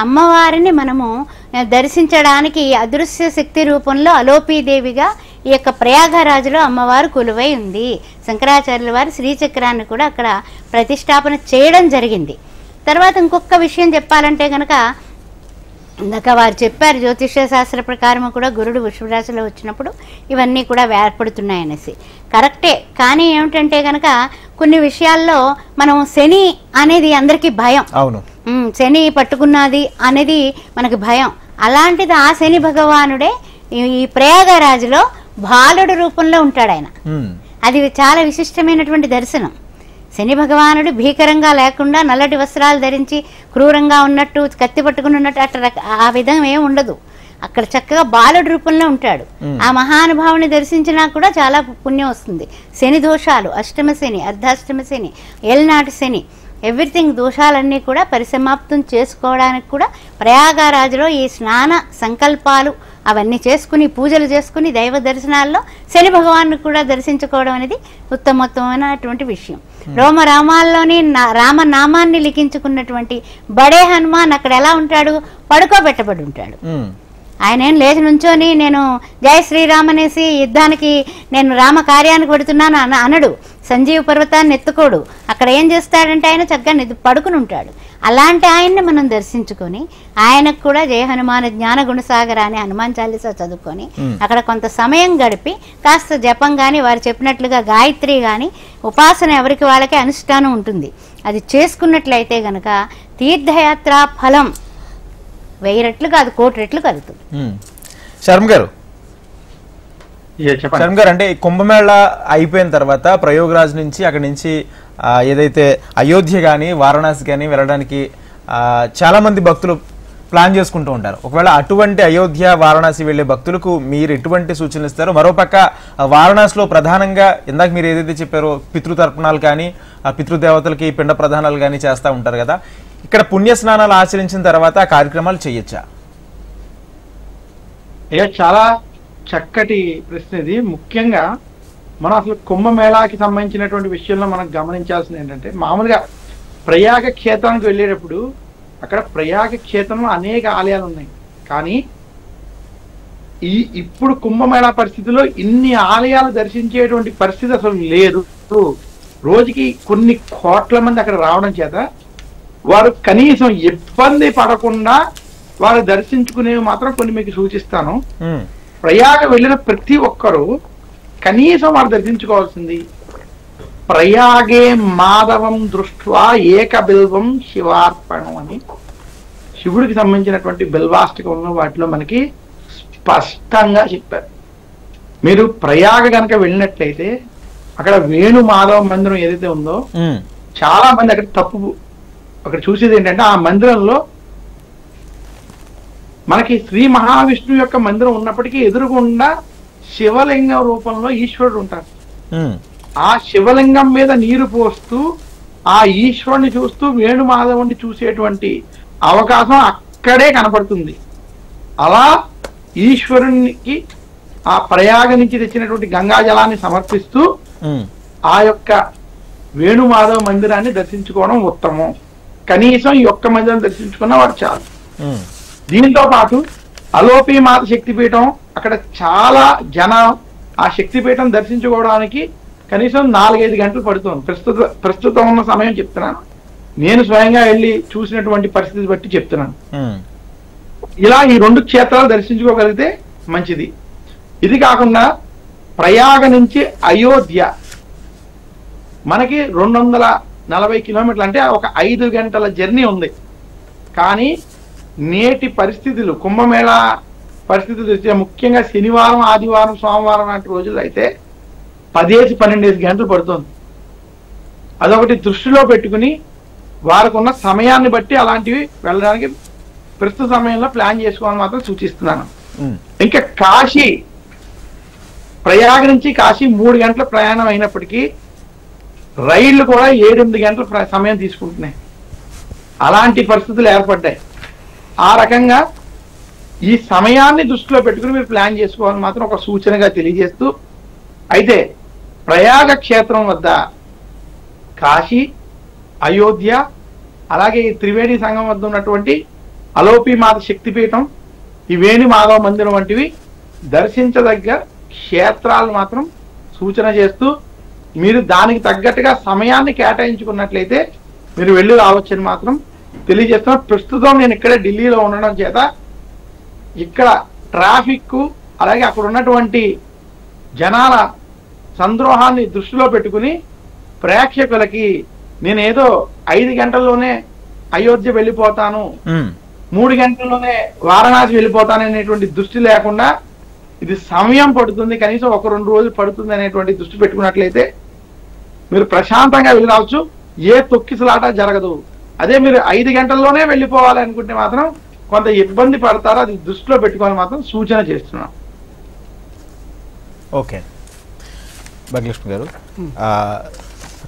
అమ్మవారిని మనము దర్శించడానికి అదృశ్య శక్తి రూపంలో అలోపీదేవిగా ఈ యొక్క ప్రయాగరాజులో అమ్మవారు కొలువై ఉంది. శంకరాచార్యుల వారు శ్రీచక్రాన్ని కూడా అక్కడ ప్రతిష్టాపన చేయడం జరిగింది. తర్వాత ఇంకొక విషయం చెప్పాలంటే కనుక ఇందాక వారు చెప్పారు జ్యోతిష్య శాస్త్ర ప్రకారం కూడా గురుడు వృషభ రాశిలో వచ్చినప్పుడు ఇవన్నీ కూడా ఏర్పడుతున్నాయనేసి. కరెక్టే, కానీ ఏమిటంటే కనుక కొన్ని విషయాల్లో మనం శని అనేది అందరికీ భయం. అవును, శని పట్టుకున్నది అనేది మనకి భయం. అలాంటిది ఆ శని భగవానుడే ఈ ప్రయాగరాజులో బాలుడు రూపంలో ఉంటాడు ఆయన. అది చాలా విశిష్టమైనటువంటి దర్శనం. శని భగవానుడు భీకరంగా లేకుండా నల్లటి వస్త్రాలు ధరించి క్రూరంగా ఉన్నట్టు కత్తి పట్టుకుని ఉన్నట్టు అట్లా ఆ విధంగా ఏమి ఉండదు. అక్కడ చక్కగా బాలుడు రూపంలో ఉంటాడు. ఆ మహానుభావుని దర్శించినా కూడా చాలా పుణ్యం వస్తుంది. శని దోషాలు, అష్టమ శని, అర్ధాష్టమ శని, ఏళ్ళనాటి శని, ఎవ్రీథింగ్ దోషాలన్నీ కూడా పరిసమాప్తం చేసుకోవడానికి కూడా ప్రయాగరాజులో ఈ స్నాన సంకల్పాలు అవన్నీ చేసుకుని పూజలు చేసుకుని దైవ దర్శనాల్లో శని భగవాన్ని కూడా దర్శించుకోవడం అనేది ఉత్తమోత్తమైనటువంటి విషయం. రామాల్లోని రామనామాన్ని లిఖించుకున్నటువంటి బడే హనుమాన్ అక్కడ ఎలా ఉంటాడు, పడుకోబెట్టబడి ఉంటాడు. ఆయన ఏం లేచి నుంచొని నేను జై శ్రీరామ్ అనేసి యుద్ధానికి నేను రామ కార్యానికి పెడుతున్నాను అనడు. సంజీవ పర్వతాన్ని ఎత్తుకోడు. అక్కడ ఏం చేస్తాడంటే ఆయన చక్కగా పడుకుని ఉంటాడు. అలాంటి ఆయన్ని మనం దర్శించుకొని ఆయనకు కూడా జయ హనుమాన్ జ్ఞాన గుణసాగర అని హనుమాన్ చాలీసా చదువుకొని అక్కడ కొంత సమయం గడిపి కాస్త జపం కానీ వారు చెప్పినట్లుగా గాయత్రి కానీ ఉపాసన ఎవరికి వాళ్ళకే అనుష్ఠానం ఉంటుంది. అది చేసుకున్నట్లయితే గనక తీర్థయాత్ర ఫలం 1000 రెట్లు కాదు, 1,000,000 రెట్లు కలుగుతుంది. శర్మ గారు అంటే కుంభమేళ అయిపోయిన తర్వాత ప్రయోగరాజ్ నుంచి అక్కడి నుంచి ఏదైతే అయోధ్య కానీ వారణాసి కానీ వెళ్ళడానికి చాలా మంది భక్తులు ప్లాన్ చేసుకుంటూ ఉంటారు. ఒకవేళ అటువంటి అయోధ్య వారణాసి వెళ్లే భక్తులకు మీరు ఎటువంటి సూచనలు ఇస్తారు? మరోపక్క వారణాసిలో ప్రధానంగా ఇందాక మీరు ఏదైతే చెప్పారో పితృతర్పణాలు కానీ పితృదేవతలకి పిండ ప్రధానాలు కానీ చేస్తూ ఉంటారు కదా, ఇక్కడ పుణ్య స్నానాలు ఆచరించిన తర్వాత ఆ కార్యక్రమాలు చేయొచ్చా? చాలా చక్కటి ప్రశ్న ఇది. ముఖ్యంగా మనం అసలు కుంభమేళాకి సంబంధించినటువంటి విషయంలో మనం గమనించాల్సింది ఏంటంటే, మామూలుగా ప్రయాగ క్షేత్రానికి వెళ్ళేటప్పుడు అక్కడ ప్రయాగ క్షేత్రంలో అనేక ఆలయాలు ఉన్నాయి. కానీ ఇప్పుడు కుంభమేళా పరిస్థితిలో ఇన్ని ఆలయాలు దర్శించేటువంటి పరిస్థితి అసలు లేదు. రోజుకి కొన్ని కోట్ల మంది అక్కడ రావడం చేత వారు కనీసం ఇబ్బంది పడకుండా వారు దర్శించుకునేవి మాత్రం కొన్ని మీకు సూచిస్తాను. ప్రయాగ వెళ్ళిన ప్రతి ఒక్కరూ కనీసం వారు దర్శించుకోవాల్సింది ప్రయాగే మాధవం దృష్ట్వా ఏక బిల్వం శివార్పణం అని శివుడికి సంబంధించినటువంటి బిల్వాష్టకంలో వాటిలో మనకి స్పష్టంగా చెప్పారు. మీరు ప్రయాగ కనుక వెళ్ళినట్లయితే అక్కడ వేణు మాధవ మందిరం ఏదైతే ఉందో చాలా మంది అక్కడ అక్కడ చూసేది ఏంటంటే, ఆ మందిరంలో మనకి శ్రీ మహావిష్ణువు యొక్క మందిరం ఉన్నప్పటికీ ఎదురుగుండా శివలింగం రూపంలో ఈశ్వరుడు ఉంటారు. ఆ శివలింగం మీద నీరు పోస్తూ ఆ ఈశ్వరుని చూస్తూ వేణుమాధవుని చూసేటువంటి అవకాశం అక్కడే కనపడుతుంది. అలా ఈశ్వరునికి ఆ ప్రయాగ నుంచి తెచ్చినటువంటి గంగా జలాన్ని సమర్పిస్తూ ఆ యొక్క వేణుమాధవ మందిరాన్ని దర్శించుకోవడం ఉత్తమం. కనీసం ఈ ఒక్క మందిరం దర్శించుకున్న వాడు చాలు. దీంతో పాటు అలోపి మాత శక్తిపీఠం, అక్కడ చాలా జనం ఆ శక్తిపీఠం దర్శించుకోవడానికి కనీసం 4-5 గంటలు పడుతుంది. ప్రస్తుతం ఉన్న సమయం చెప్తున్నాను, నేను స్వయంగా వెళ్ళి చూసినటువంటి పరిస్థితి బట్టి చెప్తున్నాను. ఇలా ఈ 2 క్షేత్రాలు దర్శించుకోగలిగితే మంచిది. ఇది కాకుండా ప్రయాగ నుంచి అయోధ్య మనకి 240 కిలోమీటర్లు, అంటే ఒక 5 గంటల జర్నీ ఉంది. కానీ నేటి పరిస్థితులు, కుంభమేళా పరిస్థితులు ముఖ్యంగా శనివారం, ఆదివారం, సోమవారం లాంటి రోజులు అయితే 10-12 గంటలు పడుతుంది. అదొకటి దృష్టిలో పెట్టుకుని వారికి ఉన్న సమయాన్ని బట్టి అలాంటివి వెళ్ళడానికి ప్రస్తుత సమయంలో ప్లాన్ చేసుకోవాలని మాత్రం సూచిస్తున్నాను. ఇంకా కాశీ, ప్రయాగ నుంచి కాశీ 3 గంటల ప్రయాణం అయినప్పటికీ రైళ్లు కూడా 7-8 గంటల సమయం తీసుకుంటున్నాయి. అలాంటి పరిస్థితులు ఏర్పడ్డాయి. ఆ రకంగా ఈ సమయాన్ని దృష్టిలో పెట్టుకుని మీరు ప్లాన్ చేసుకోవాలని మాత్రం ఒక సూచనగా తెలియజేస్తూ, అయితే ప్రయాగ క్షేత్రం వద్ద కాశీ, అయోధ్య, అలాగే ఈ త్రివేణి సంఘం వద్ద ఉన్నటువంటి అలోపి మాత శక్తిపీఠం, ఈ వేణి మాధవ మందిరం వంటివి దర్శించదగ్గ క్షేత్రాలు మాత్రం సూచన చేస్తూ, మీరు దానికి తగ్గట్టుగా సమయాన్ని కేటాయించుకున్నట్లయితే మీరు వెళ్ళి రావచ్చని మాత్రం తెలియజేస్తున్నా. ప్రస్తుతం నేను ఇక్కడే ఢిల్లీలో ఉండడం చేత ఇక్కడ ట్రాఫిక్, అలాగే అక్కడ ఉన్నటువంటి జనాల సంద్రోహాన్ని దృష్టిలో పెట్టుకుని ప్రేక్షకులకి నేను ఏదో 5 గంటల్లోనే అయోధ్య వెళ్ళిపోతాను, 3 గంటల్లోనే వారణాసి వెళ్ళిపోతాను అనేటువంటి దృష్టి లేకుండా ఇది సమయం పడుతుంది, కనీసం 1-2 రోజులు పడుతుంది అనేటువంటి దృష్టి పెట్టుకున్నట్లయితే మీరు ప్రశాంతంగా వెళ్ళి రావచ్చు. ఏ తొక్కిసలాట జరగదు. అదే మీరు 5 గంటల్లోనే వెళ్ళిపోవాలి అనుకుంటే మాత్రం కొంత ఇబ్బంది పడతారు. అది దృష్టిలో పెట్టుకోవాలి మాత్రం సూచన చేస్తున్నాం. ఓకే భాగ్యలక్ష్మి గారు,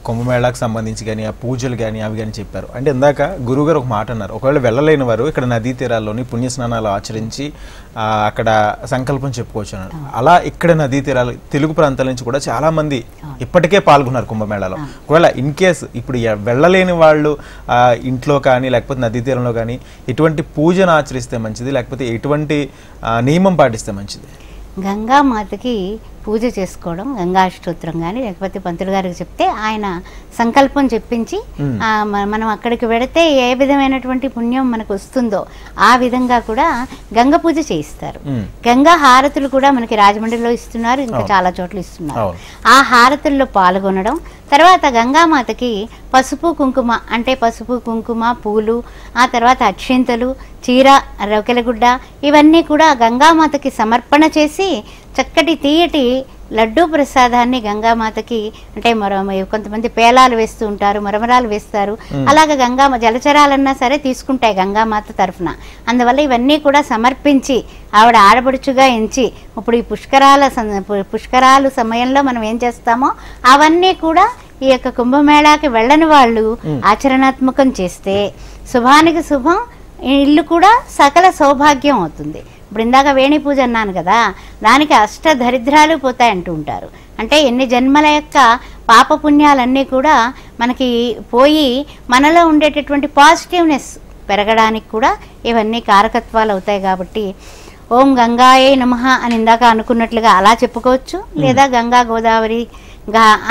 కుంభమేళాకు సంబంధించి కానీ ఆ పూజలు కానీ అవి కానీ చెప్పారు. అంటే ఇందాక గురువుగారు ఒక మాట అన్నారు, ఒకవేళ వెళ్ళలేని వారు ఇక్కడ నదీ తీరాల్లోని పుణ్యస్నానాలు ఆచరించి అక్కడ సంకల్పం చెప్పుకోవచ్చు అన్నారు. అలా ఇక్కడ నదీ తీరాలు తెలుగు ప్రాంతాల నుంచి కూడా చాలా మంది ఇప్పటికే పాల్గొన్నారు కుంభమేళాలో. ఒకవేళ ఇన్ కేస్ ఇప్పుడు వెళ్ళలేని వాళ్ళు ఇంట్లో కానీ లేకపోతే నదీ తీరంలో కానీ ఎటువంటి పూజను ఆచరిస్తే మంచిది, లేకపోతే ఎటువంటి నియమం పాటిస్తే మంచిది? గంగామాతకి పూజ చేసుకోవడం, గంగా అష్టోత్తరం కానీ లేకపోతే పంతులు గారికి చెప్తే ఆయన సంకల్పం చెప్పించి మనం అక్కడికి వెడితే ఏ విధమైనటువంటి పుణ్యం మనకు వస్తుందో ఆ విధంగా కూడా గంగ పూజ చేయిస్తారు. గంగా హారతులు కూడా మనకి రాజమండ్రిలో ఇస్తున్నారు, ఇంకా చాలా చోట్ల ఇస్తున్నారు. ఆ హారతుల్లో పాల్గొనడం, తర్వాత గంగామాతకి పసుపు కుంకుమ, అంటే పసుపు కుంకుమ, పూలు, ఆ తర్వాత అక్షింతలు, చీర, రొకెలగుడ్డ ఇవన్నీ కూడా గంగామాతకి సమర్పణ చేసి చక్కటి తీయటి లడ్డూ ప్రసాదాన్ని గంగామాతకి, అంటే కొంతమంది పేలాలు వేస్తూ ఉంటారు, మరమరాలు వేస్తారు. అలాగే జలచరాలన్నా సరే తీసుకుంటాయి గంగామాత తరఫున. అందువల్ల ఇవన్నీ కూడా సమర్పించి ఆవిడ ఆడపడుచుగా ఎంచి ఇప్పుడు ఈ పుష్కరాలు సమయంలో మనం ఏం చేస్తామో అవన్నీ కూడా ఈ యొక్క కుంభమేళాకి వెళ్ళని వాళ్ళు ఆచరణాత్మకం చేస్తే శుభానికి శుభం, ఇల్లు కూడా సకల సౌభాగ్యం అవుతుంది. ఇప్పుడు ఇందాక వేణి పూజ అన్నాను కదా, దానికి అష్టదరిద్రాలు పోతాయి అంటూ ఉంటారు. అంటే ఎన్ని జన్మల యొక్క పాపపుణ్యాలన్నీ కూడా మనకి పోయి మనలో ఉండేటటువంటి పాజిటివ్నెస్ పెరగడానికి కూడా ఇవన్నీ కారకత్వాలు అవుతాయి. కాబట్టి ఓం గంగాయే నమః అని ఇందాక అనుకున్నట్లుగా అలా చెప్పుకోవచ్చు, లేదా గంగా గోదావరి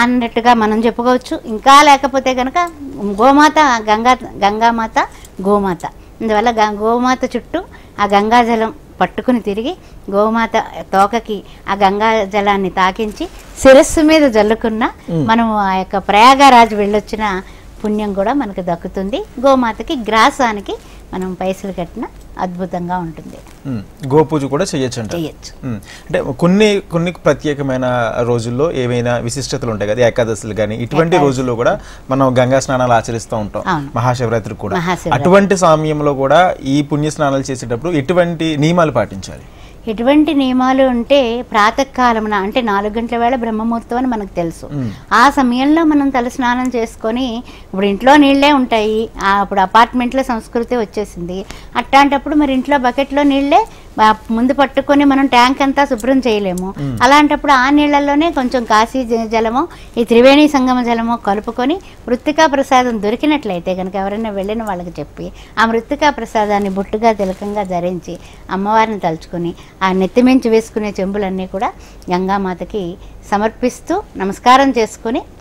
అన్నట్టుగా మనం చెప్పుకోవచ్చు. ఇంకా లేకపోతే కనుక గోమాత, గంగామాత, గోమాత. అందువల్ల గోమాత చుట్టూ ఆ గంగాజలం పట్టుకుని తిరిగి గోమాత తోకకి ఆ గంగా జలాన్ని తాకించి శిరస్సు మీద జల్లుకున్న మనం ఆ యొక్క ప్రయాగరాజు వెళ్ళొచ్చిన పుణ్యం కూడా మనకు దక్కుతుంది. గోమాతకి గ్రాసానికి మనం పైసలు కట్టిన అద్భుతంగా ఉంటుంది. గోపూజ కూడా చేయొచ్చు. అంటే కొన్ని ప్రత్యేకమైన రోజుల్లో ఏమైనా విశిష్టతలు ఉంటాయి కదా, ఏకాదశులు కానీ ఇటువంటి రోజుల్లో కూడా మనం గంగా స్నానాలు ఆచరిస్తూ ఉంటాం, మహాశివరాత్రి కూడా. అటువంటి సమయంలో కూడా ఈ పుణ్య స్నానాలు చేసేటప్పుడు ఎటువంటి నియమాలు పాటించాలి? ఎటువంటి నియమాలు అంటే ప్రాతకాలమున అంటే 4 గంటల వేళ బ్రహ్మముహూర్తం అని మనకు తెలుసు. ఆ సమయంలో మనం తలస్నానం చేసుకొని, ఇప్పుడు ఇంట్లో నీళ్ళే ఉంటాయి, అప్పుడు అపార్ట్మెంట్లో సంస్కృతి వచ్చేసింది. అట్లాంటప్పుడు మరి ఇంట్లో బకెట్లో నీళ్ళే ముందు పట్టుకొని మనం ట్యాంక్ అంతా శుభ్రం చేయలేము. అలాంటప్పుడు ఆ నీళ్లలోనే కొంచెం కాశీ జలము, ఈ త్రివేణి సంగమ జలము కలుపుకొని మృత్తికా ప్రసాదం దొరికినట్లయితే కనుక ఎవరైనా వెళ్ళిన వాళ్ళకి చెప్పి ఆ మృత్తికా ప్రసాదాన్ని బొట్టుగా తిలకంగా ధరించి అమ్మవారిని తలుచుకొని ఆ నెత్తిమించి వేసుకునే చెంబులన్నీ కూడా గంగామాతకి సమర్పిస్తూ నమస్కారం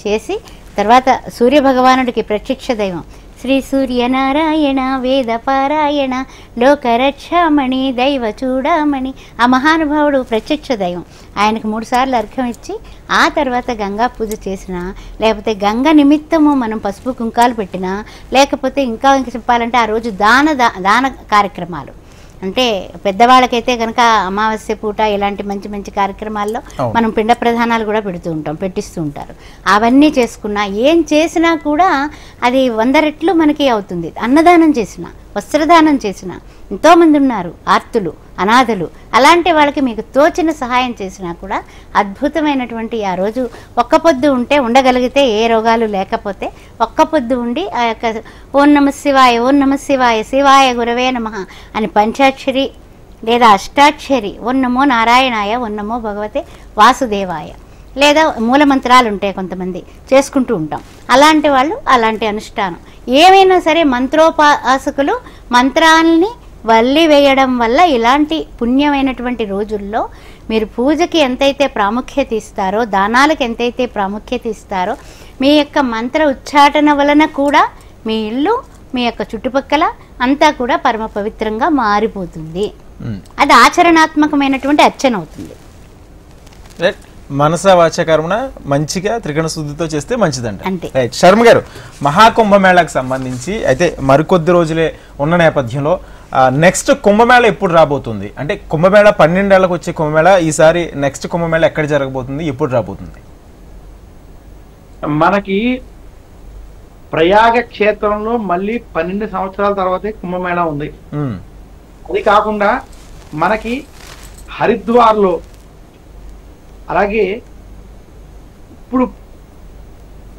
చేసి తర్వాత సూర్యభగవానుడికి ప్రత్యక్ష దైవం శ్రీ సూర్యనారాయణ వేద పారాయణ లోకరక్షామణి దైవ చూడమణి, ఆ మహానుభావుడు ప్రత్యక్ష దైవం, ఆయనకు 3 సార్లు అర్ఘ్యం ఇచ్చి ఆ తర్వాత గంగా పూజ చేసినా, లేకపోతే గంగ నిమిత్తము మనం పసుపు కుంకాలు పెట్టినా, లేకపోతే ఇంకా చెప్పాలంటే ఆ రోజు దాన కార్యక్రమాలు అంటే పెద్దవాళ్ళకైతే కనుక అమావాస్య పూట ఇలాంటి మంచి మంచి కార్యక్రమాల్లో మనం పిండ ప్రధానాలు కూడా పెట్టిస్తూ ఉంటారు. అవన్నీ చేసుకున్నా ఏం చేసినా కూడా అది 100 రెట్లు మనకి అవుతుంది. అన్నదానం చేసిన, వస్త్రదానం చేసిన, ఎంతోమంది ఉన్నారు ఆర్తులు, అనాథలు, అలాంటి వాళ్ళకి మీకు తోచిన సహాయం చేసినా కూడా అద్భుతమైనటువంటి ఆ రోజు ఒక్క పొద్దు ఉంటే ఉండగలిగితే, ఏ రోగాలు లేకపోతే ఒక్క పొద్దు ఉండి ఆ యొక్క ఓం నమ శివాయ, ఓం నమ శివాయ, శివాయ గురవే నమః అని పంచాక్షరి లేదా అష్టాక్షరి, ఓం నమో నారాయణాయ, ఓం నమో భగవతే వాసుదేవాయ, లేదా మూలమంత్రాలు ఉంటాయి కొంతమంది చేసుకుంటూ ఉంటాం. అలాంటి వాళ్ళు అలాంటి అనుష్ఠానం ఏమైనా సరే మంత్రోపాసకులు మంత్రాలని వల్లి వేయడం వల్ల ఇలాంటి పుణ్యమైనటువంటి రోజుల్లో మీరు పూజకి ఎంతైతే ప్రాముఖ్యత ఇస్తారో, దానాలకు ఎంతైతే ప్రాముఖ్యత ఇస్తారో, మీ యొక్క మంత్ర ఉచ్చాటన వలన కూడా మీ ఇల్లు, మీ యొక్క చుట్టుపక్కల అంతా కూడా పరమ పవిత్రంగా మారిపోతుంది. అది ఆచరణాత్మకమైనటువంటి అర్చన అవుతుంది. మనస వాచకర్మణ మంచిగా త్రికరణ శుద్ధితో చేస్తే మంచిదంట. అంతే. రైట్. శర్మ గారు, మహాకుంభమేళాకు సంబంధించి అయితే మరికొద్ది రోజులే ఉన్న నేపథ్యంలో నెక్స్ట్ కుంభమేళ ఎప్పుడు రాబోతుంది? అంటే కుంభమేళ 12 ఏళ్లకు వచ్చే కుంభమేళ, ఈసారి నెక్స్ట్ కుంభమేళ ఎక్కడ జరగబోతుంది, ఎప్పుడు రాబోతుంది? మనకి ప్రయాగ క్షేత్రంలో మళ్ళీ 12 సంవత్సరాల తర్వాతే కుంభమేళ ఉంది. అది కాకుండా మనకి హరిద్వార్లో, అలాగే ఇప్పుడు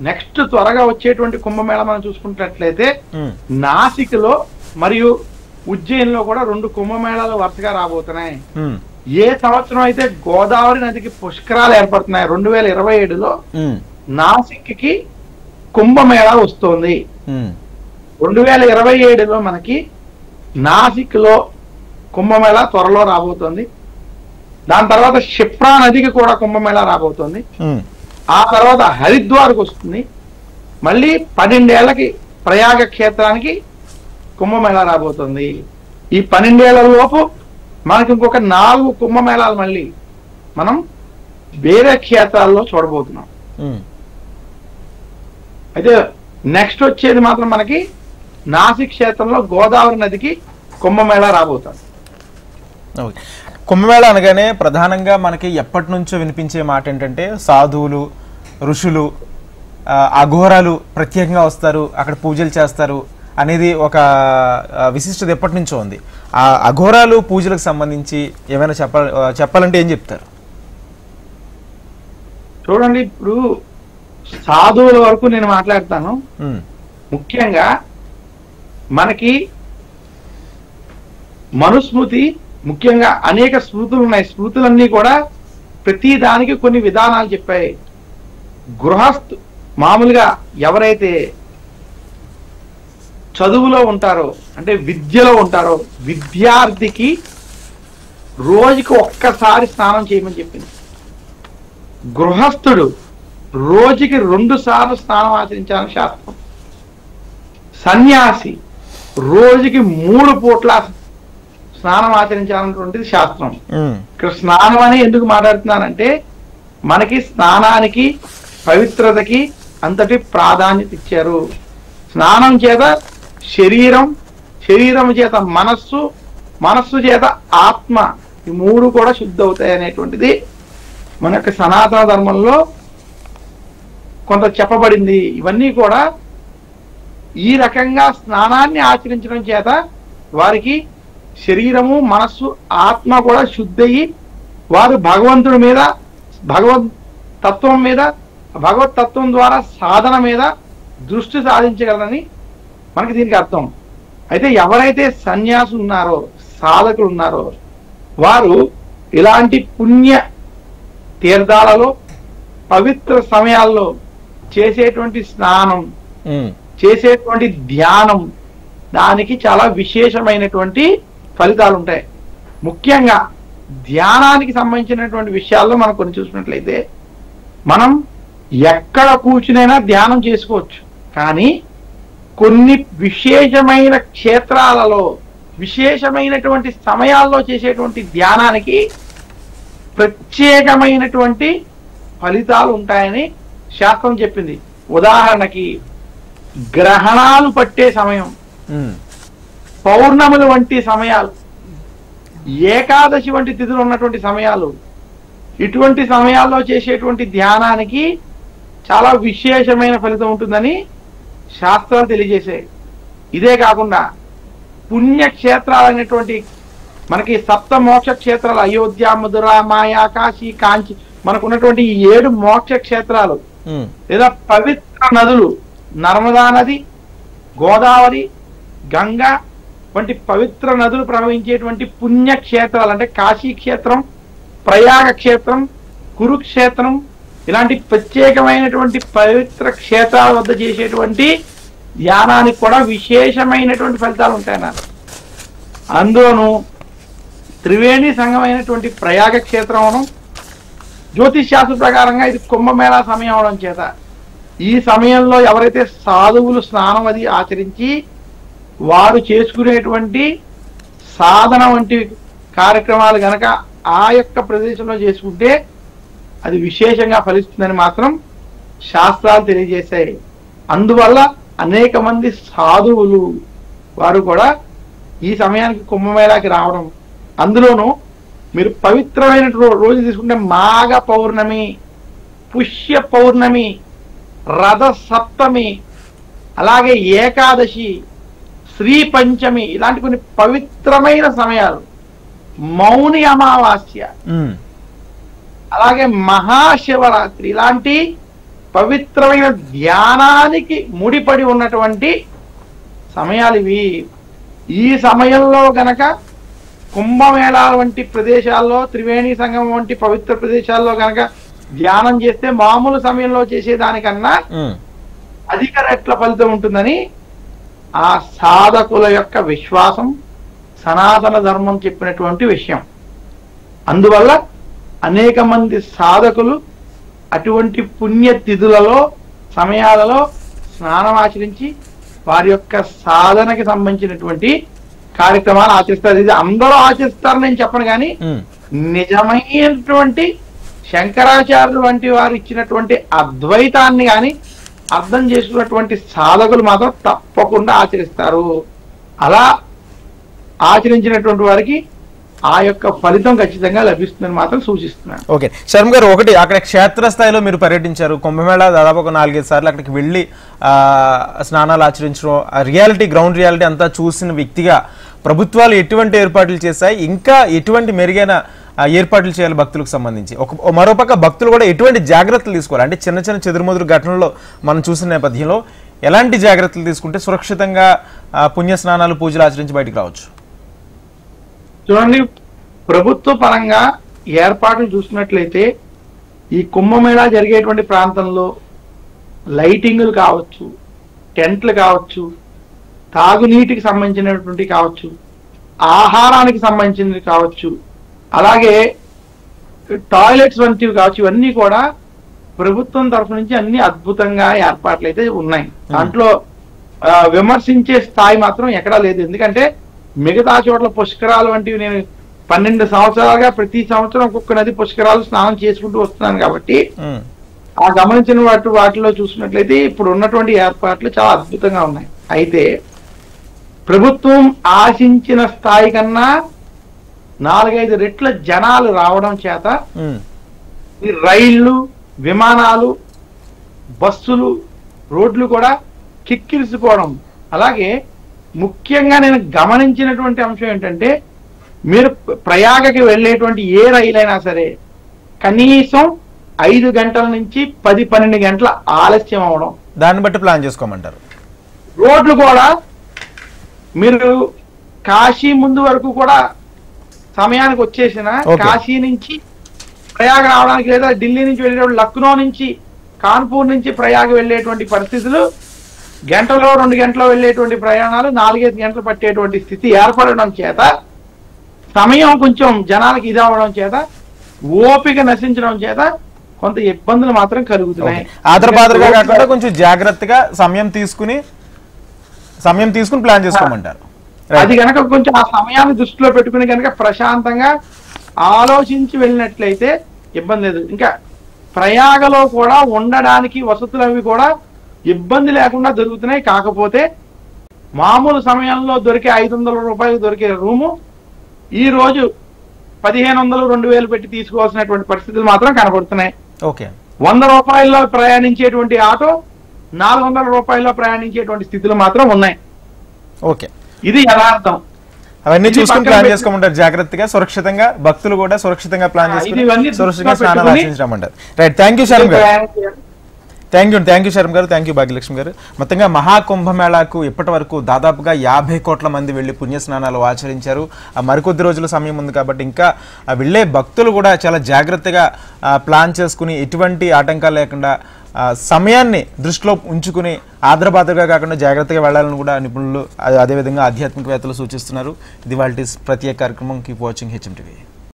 నెక్స్ట్ త్వరగా వచ్చేటువంటి కుంభమేళ మనం చూసుకున్నట్లయితే నాసిక్ లో మరియు ఉజ్జయిన్లో కూడా 2 కుంభమేళాలు వరుసగా రాబోతున్నాయి. ఏ సంవత్సరం అయితే గోదావరి నదికి పుష్కరాలు ఏర్పడుతున్నాయి, 2027లో నాసిక్ కి కుంభమేళా వస్తుంది. 2027లో మనకి నాసిక్ లో కుంభమేళా త్వరలో రాబోతుంది. దాని తర్వాత క్షిప్రా నదికి కూడా కుంభమేళా రాబోతుంది. ఆ తర్వాత హరిద్వార్కి వస్తుంది. మళ్ళీ 12 ఏళ్లకి ప్రయాగ క్షేత్రానికి కుంభమేళా రాబోతుంది. ఈ 12 ఏళ్ల లోపు మనకి ఇంకొక 4 కుంభమేళాలు మళ్ళీ మనం వేరే క్షేత్రాల్లో చూడబోతున్నాం. అయితే నెక్స్ట్ వచ్చేది మాత్రం మనకి నాసిక్ క్షేత్రంలో గోదావరి నదికి కుంభమేళా రాబోతుంది. కుంభమేళ అనగానే ప్రధానంగా మనకి ఎప్పటి నుంచో వినిపించే మాట ఏంటంటే సాధువులు, ఋషులు, అఘోరాలు ప్రత్యేకంగా వస్తారు, అక్కడ పూజలు చేస్తారు అనేది ఒక విశిష్టత ఎప్పటి నుంచో ఉంది. ఆ అఘోరాలు పూజలకు సంబంధించి ఏమైనా చెప్పాలంటే ఏం చెప్తారు? చూడండి, ఇప్పుడు సాధువుల వరకు నేను మాట్లాడతాను. ముఖ్యంగా మనకి మనుస్మృతి, ముఖ్యంగా అనేక స్మృతులు ఉన్నాయి. స్మృతులన్నీ కూడా ప్రతి దానికి కొన్ని విధానాలు చెప్పాయి. గృహస్థు మామూలుగా ఎవరైతే చదువులో ఉంటారో, అంటే విద్యలో ఉంటారో, విద్యార్థికి రోజుకి ఒక్కసారి స్నానం చేయమని చెప్పింది. గృహస్థుడు రోజుకి 2 సార్లు స్నానం ఆచరించాలని శాస్త్రం. సన్యాసి రోజుకి 3 పూట్ల స్నానం ఆచరించాలన్నటువంటిది శాస్త్రం. ఇక్కడ స్నానం అని ఎందుకు మాట్లాడుతున్నానంటే మనకి స్నానానికి, పవిత్రతకి అంతటి ప్రాధాన్యత ఇచ్చారు. స్నానం చేత శరీరం, శరీరం చేత మనస్సు, మనస్సు చేత ఆత్మ, ఈ 3 కూడా శుద్ధి అవుతాయి అనేటువంటిది మన యొక్క సనాతన ధర్మంలో కొంత చెప్పబడింది. ఇవన్నీ కూడా ఈ రకంగా స్నానాన్ని ఆచరించడం చేత వారికి శరీరము మనస్సు ఆత్మ కూడా శుద్ధయి వారు భగవంతుడి మీద భగవత్ తత్వం మీద భగవత్ తత్వం ద్వారా సాధన మీద దృష్టి సాధించగలరని మనకి దీనికి అర్థం. అయితే ఎవరైతే సన్యాసులు ఉన్నారో సాధకులు ఉన్నారో వారు ఇలాంటి పుణ్య తీర్థాలలో పవిత్ర సమయాల్లో చేసేటువంటి స్నానం చేసేటువంటి ధ్యానం దానికి చాలా విశేషమైనటువంటి ఫలితాలు ఉంటాయి. ముఖ్యంగా ధ్యానానికి సంబంధించినటువంటి విషయాల్లో మనం కొన్ని చూసినట్లయితే మనం ఎక్కడ కూర్చునైనా ధ్యానం చేసుకోవచ్చు. కానీ కొన్ని విశేషమైన క్షేత్రాలలో విశేషమైనటువంటి సమయాల్లో చేసేటువంటి ధ్యానానికి ప్రత్యేకమైనటువంటి ఫలితాలు ఉంటాయని శాస్త్రం చెప్పింది. ఉదాహరణకి గ్రహణాలు పట్టే సమయం, పౌర్ణములు వంటి సమయాలు, ఏకాదశి వంటి తిథులు ఉన్నటువంటి సమయాలు, ఇటువంటి సమయాల్లో చేసేటువంటి ధ్యానానికి చాలా విశేషమైన ఫలితం ఉంటుందని శాస్త్రాలు తెలియజేశాయి. ఇదే కాకుండా పుణ్యక్షేత్రాలైనటువంటి మనకి సప్త మోక్ష క్షేత్రాలు అయోధ్య, మధుర, మాయా, కాశీ, కాంచి మనకున్నటువంటి ఈ 7 మోక్ష క్షేత్రాలు లేదా పవిత్ర నదులు నర్మదా నది, గోదావరి, గంగా వంటి పవిత్ర నదులు ప్రవహించేటువంటి పుణ్యక్షేత్రాలు అంటే కాశీ క్షేత్రం, ప్రయాగ క్షేత్రం, కురుక్షేత్రం ఇలాంటి ప్రత్యేకమైనటువంటి పవిత్ర క్షేత్రాల వద్ద చేసేటువంటి ధ్యానానికి కూడా విశేషమైనటువంటి ఫలితాలు ఉంటాయన్నారు. అందులోనూ త్రివేణి సంగమైనటువంటి ప్రయాగ క్షేత్రం జ్యోతిష్ శాస్త్ర ప్రకారంగా ఇది కుంభమేళా సమయం అవడం చేత ఈ సమయంలో ఎవరైతే సాధువులు స్నానం అది ఆచరించి వారు చేసుకునేటువంటి సాధన వంటి కార్యక్రమాలు గనక ఆ యొక్క ప్రదేశంలో చేసుకుంటే అది విశేషంగా ఫలిస్తుందని మాత్రం శాస్త్రాలు తెలియజేశాయి. అందువల్ల అనేక మంది సాధువులు వారు కూడా ఈ సమయానికి కుంభమేళాకి రావడం, అందులోనూ మీరు పవిత్రమైన రోజు తీసుకుంటే మాఘ పౌర్ణమి, పుష్య పౌర్ణమి, రథ సప్తమి, అలాగే ఏకాదశి, శ్రీ పంచమి ఇలాంటి కొన్ని పవిత్రమైన సమయాలు, మౌని అమావాస్య, అలాగే మహాశివరాత్రి ఇలాంటి పవిత్రమైన ధ్యానానికి ముడిపడి ఉన్నటువంటి సమయాలు ఇవి. ఈ సమయంలో గనక కుంభమేళా వంటి ప్రదేశాల్లో, త్రివేణి సంగమం వంటి పవిత్ర ప్రదేశాల్లో గనక ధ్యానం చేస్తే మామూలు సమయంలో చేసేదానికన్నా అధిక రెట్ల ఫలితం ఉంటుందని ఆ సాధకుల యొక్క విశ్వాసం, సనాతన ధర్మం చెప్పినటువంటి విషయం. అందువల్ల అనేక మంది సాధకులు అటువంటి పుణ్య తిథులలో సమయాలలో స్నానం ఆచరించి వారి యొక్క సాధనకి సంబంధించినటువంటి కార్యక్రమాలు ఆచరిస్తారు. ఇది అందరూ ఆచరిస్తారు నేను చెప్పను, కానీ నిజమైనటువంటి శంకరాచార్యులు వంటి వారు ఇచ్చినటువంటి అద్వైతాన్ని కానీ అర్థం చేసుకున్నటువంటి సాధకులు మాత్రం తప్పకుండా ఆచరిస్తారు. అలా ఆచరించినటువంటి వారికి ఆ యొక్క ఫలితం ఖచ్చితంగా లభిస్తుందని మాత్రం సూచిస్తున్నాను. ఓకే శర్మ గారు, ఒకటి అక్కడ క్షేత్రస్థాయిలో మీరు పర్యటించారు, కుంభమేళా దాదాపు ఒక 4-5 సార్లు అక్కడికి వెళ్ళి స్నానాలు ఆచరించడం, రియాలిటీ గ్రౌండ్ రియాలిటీ అంతా చూసిన వ్యక్తిగా ప్రభుత్వాలు ఎటువంటి ఏర్పాట్లు చేశాయి, ఇంకా ఎటువంటి మెరుగైన ఏర్పాట్లు చేయాలి భక్తులకు సంబంధించి, మరోపక్క భక్తులు కూడా ఎటువంటి జాగ్రత్తలు తీసుకోవాలి, అంటే చిన్న చిన్న చెదురుమదురు ఘటనలో మనం చూసిన నేపథ్యంలో ఎలాంటి జాగ్రత్తలు తీసుకుంటే సురక్షితంగా పుణ్య స్నానాలు పూజలు ఆచరించి బయటకు రావచ్చు? చూడండి, ప్రభుత్వ పరంగా ఏర్పాట్లు చూసినట్లయితే ఈ కుంభమేళా జరిగేటువంటి ప్రాంతంలో లైటింగులు కావచ్చు, టెంట్లు కావచ్చు, తాగునీటికి సంబంధించినటువంటి కావచ్చు, ఆహారానికి సంబంధించినవి కావచ్చు, అలాగే టాయిలెట్స్ వంటివి కావచ్చు, ఇవన్నీ కూడా ప్రభుత్వం తరఫు నుంచి అన్ని అద్భుతంగా ఏర్పాట్లు అయితే ఉన్నాయి. దాంట్లో విమర్శించే స్థాయి మాత్రం ఎక్కడా లేదు. ఎందుకంటే మిగతా చోట్ల పుష్కరాలు వంటివి నేను 12 సంవత్సరాలుగా ప్రతి సంవత్సరం ఒక్కొక్క నది పుష్కరాలు స్నానం చేసుకుంటూ వస్తున్నాను కాబట్టి ఆ గమనించిన వాటిలో చూసినట్లయితే ఇప్పుడు ఉన్నటువంటి ఏర్పాట్లు చాలా అద్భుతంగా ఉన్నాయి. అయితే ప్రభుత్వం ఆశించిన స్థాయి కన్నా 4-5 రెట్ల జనాలు రావడం చేత ఈ రైళ్లు, విమానాలు, బస్సులు, రోడ్లు కూడా కిక్కిరిసిపోవడం, అలాగే ముఖ్యంగా నేను గమనించినటువంటి అంశం ఏంటంటే, మీరు ప్రయాగకి వెళ్ళేటువంటి ఏ రైలు అయినా సరే కనీసం 5 గంటల నుంచి 10-12 గంటల ఆలస్యం అవడం. దాన్ని బట్టి ప్లాన్ చేసుకోమంటారు. రోడ్లు కూడా మీరు కాశీ ముందు వరకు కూడా సమయానికి వచ్చేసిన, కాశీ నుంచి ప్రయాగ రావడానికి లేదా ఢిల్లీ నుంచి వెళ్ళేటప్పుడు లక్నో నుంచి కాన్పూర్ నుంచి ప్రయాగ వెళ్ళేటువంటి పరిస్థితులు, గంటలో 2 గంటలో వెళ్ళేటువంటి ప్రయాణాలు 4-5 గంటలు పట్టేటువంటి స్థితి ఏర్పడడం చేత, సమయం కొంచెం జనాలకి ఇది అవ్వడం చేత, ఓపిక నశించడం చేత కొంత ఇబ్బందులు మాత్రం కలుగుతున్నాయి. ఆదరబాదరగా కాకుండా కొంచెం జాగ్రత్తగా సమయం తీసుకుని ప్లాన్ చేసుకోమంటారు. అది కనుక కొంచెం ఆ సమయాన్ని దృష్టిలో పెట్టుకుని కనుక ప్రశాంతంగా ఆలోచించి వెళ్ళినట్లయితే ఇబ్బంది లేదు. ఇంకా ప్రయాగలో కూడా ఉండడానికి వసతులు అవి కూడా ఇబ్బంది లేకుండా దొరుకుతున్నాయి. కాకపోతే మామూలు సమయంలో దొరికే 500 రూపాయలు దొరికే రూము ఈ రోజు 1500-2000 పెట్టి తీసుకోవాల్సినటువంటి పరిస్థితులు మాత్రం కనబడుతున్నాయి. 100 రూపాయల్లో ప్రయాణించేటువంటి ఆటో 400 రూపాయల్లో ప్రయాణించేటువంటి స్థితులు మాత్రం ఉన్నాయి. ఇది యథార్థం. అవన్నీ చూసుకుని ప్లాన్ చేసుకోమంటారు. జాగ్రత్తగా సురక్షితంగా భక్తులు కూడా సురక్షితంగా ప్లాన్ చేసుకుని సురక్షితంగా స్నానాలు ఆచరించమంటారు. రైట్, థ్యాంక్ యూ శర్మ గారు. థ్యాంక్ యూ శర్మ గారు, థ్యాంక్ యూ భాగ్యలక్ష్మి గారు. మొత్తంగా మహాకుంభమేళాకు ఇప్పటి వరకు దాదాపుగా 50 కోట్ల మంది వెళ్లి పుణ్యస్నానాలు ఆచరించారు. మరికొద్ది రోజుల సమయం ఉంది కాబట్టి ఇంకా వెళ్లే భక్తులు కూడా చాలా జాగ్రత్తగా ప్లాన్ చేసుకుని ఎటువంటి ఆటంకాలు లేకుండా సమయాన్ని దృష్టిలో ఉంచుకుని ఆదరబాదరగా కాకుండా జాగ్రత్తగా వెళ్లాలని కూడా నిపుణులు అదేవిధంగా ఆధ్యాత్మికవేత్తలు సూచిస్తున్నారు. ఇది వాళ్ళ ప్రత్యేక కార్యక్రమం. Keep watching HM TV.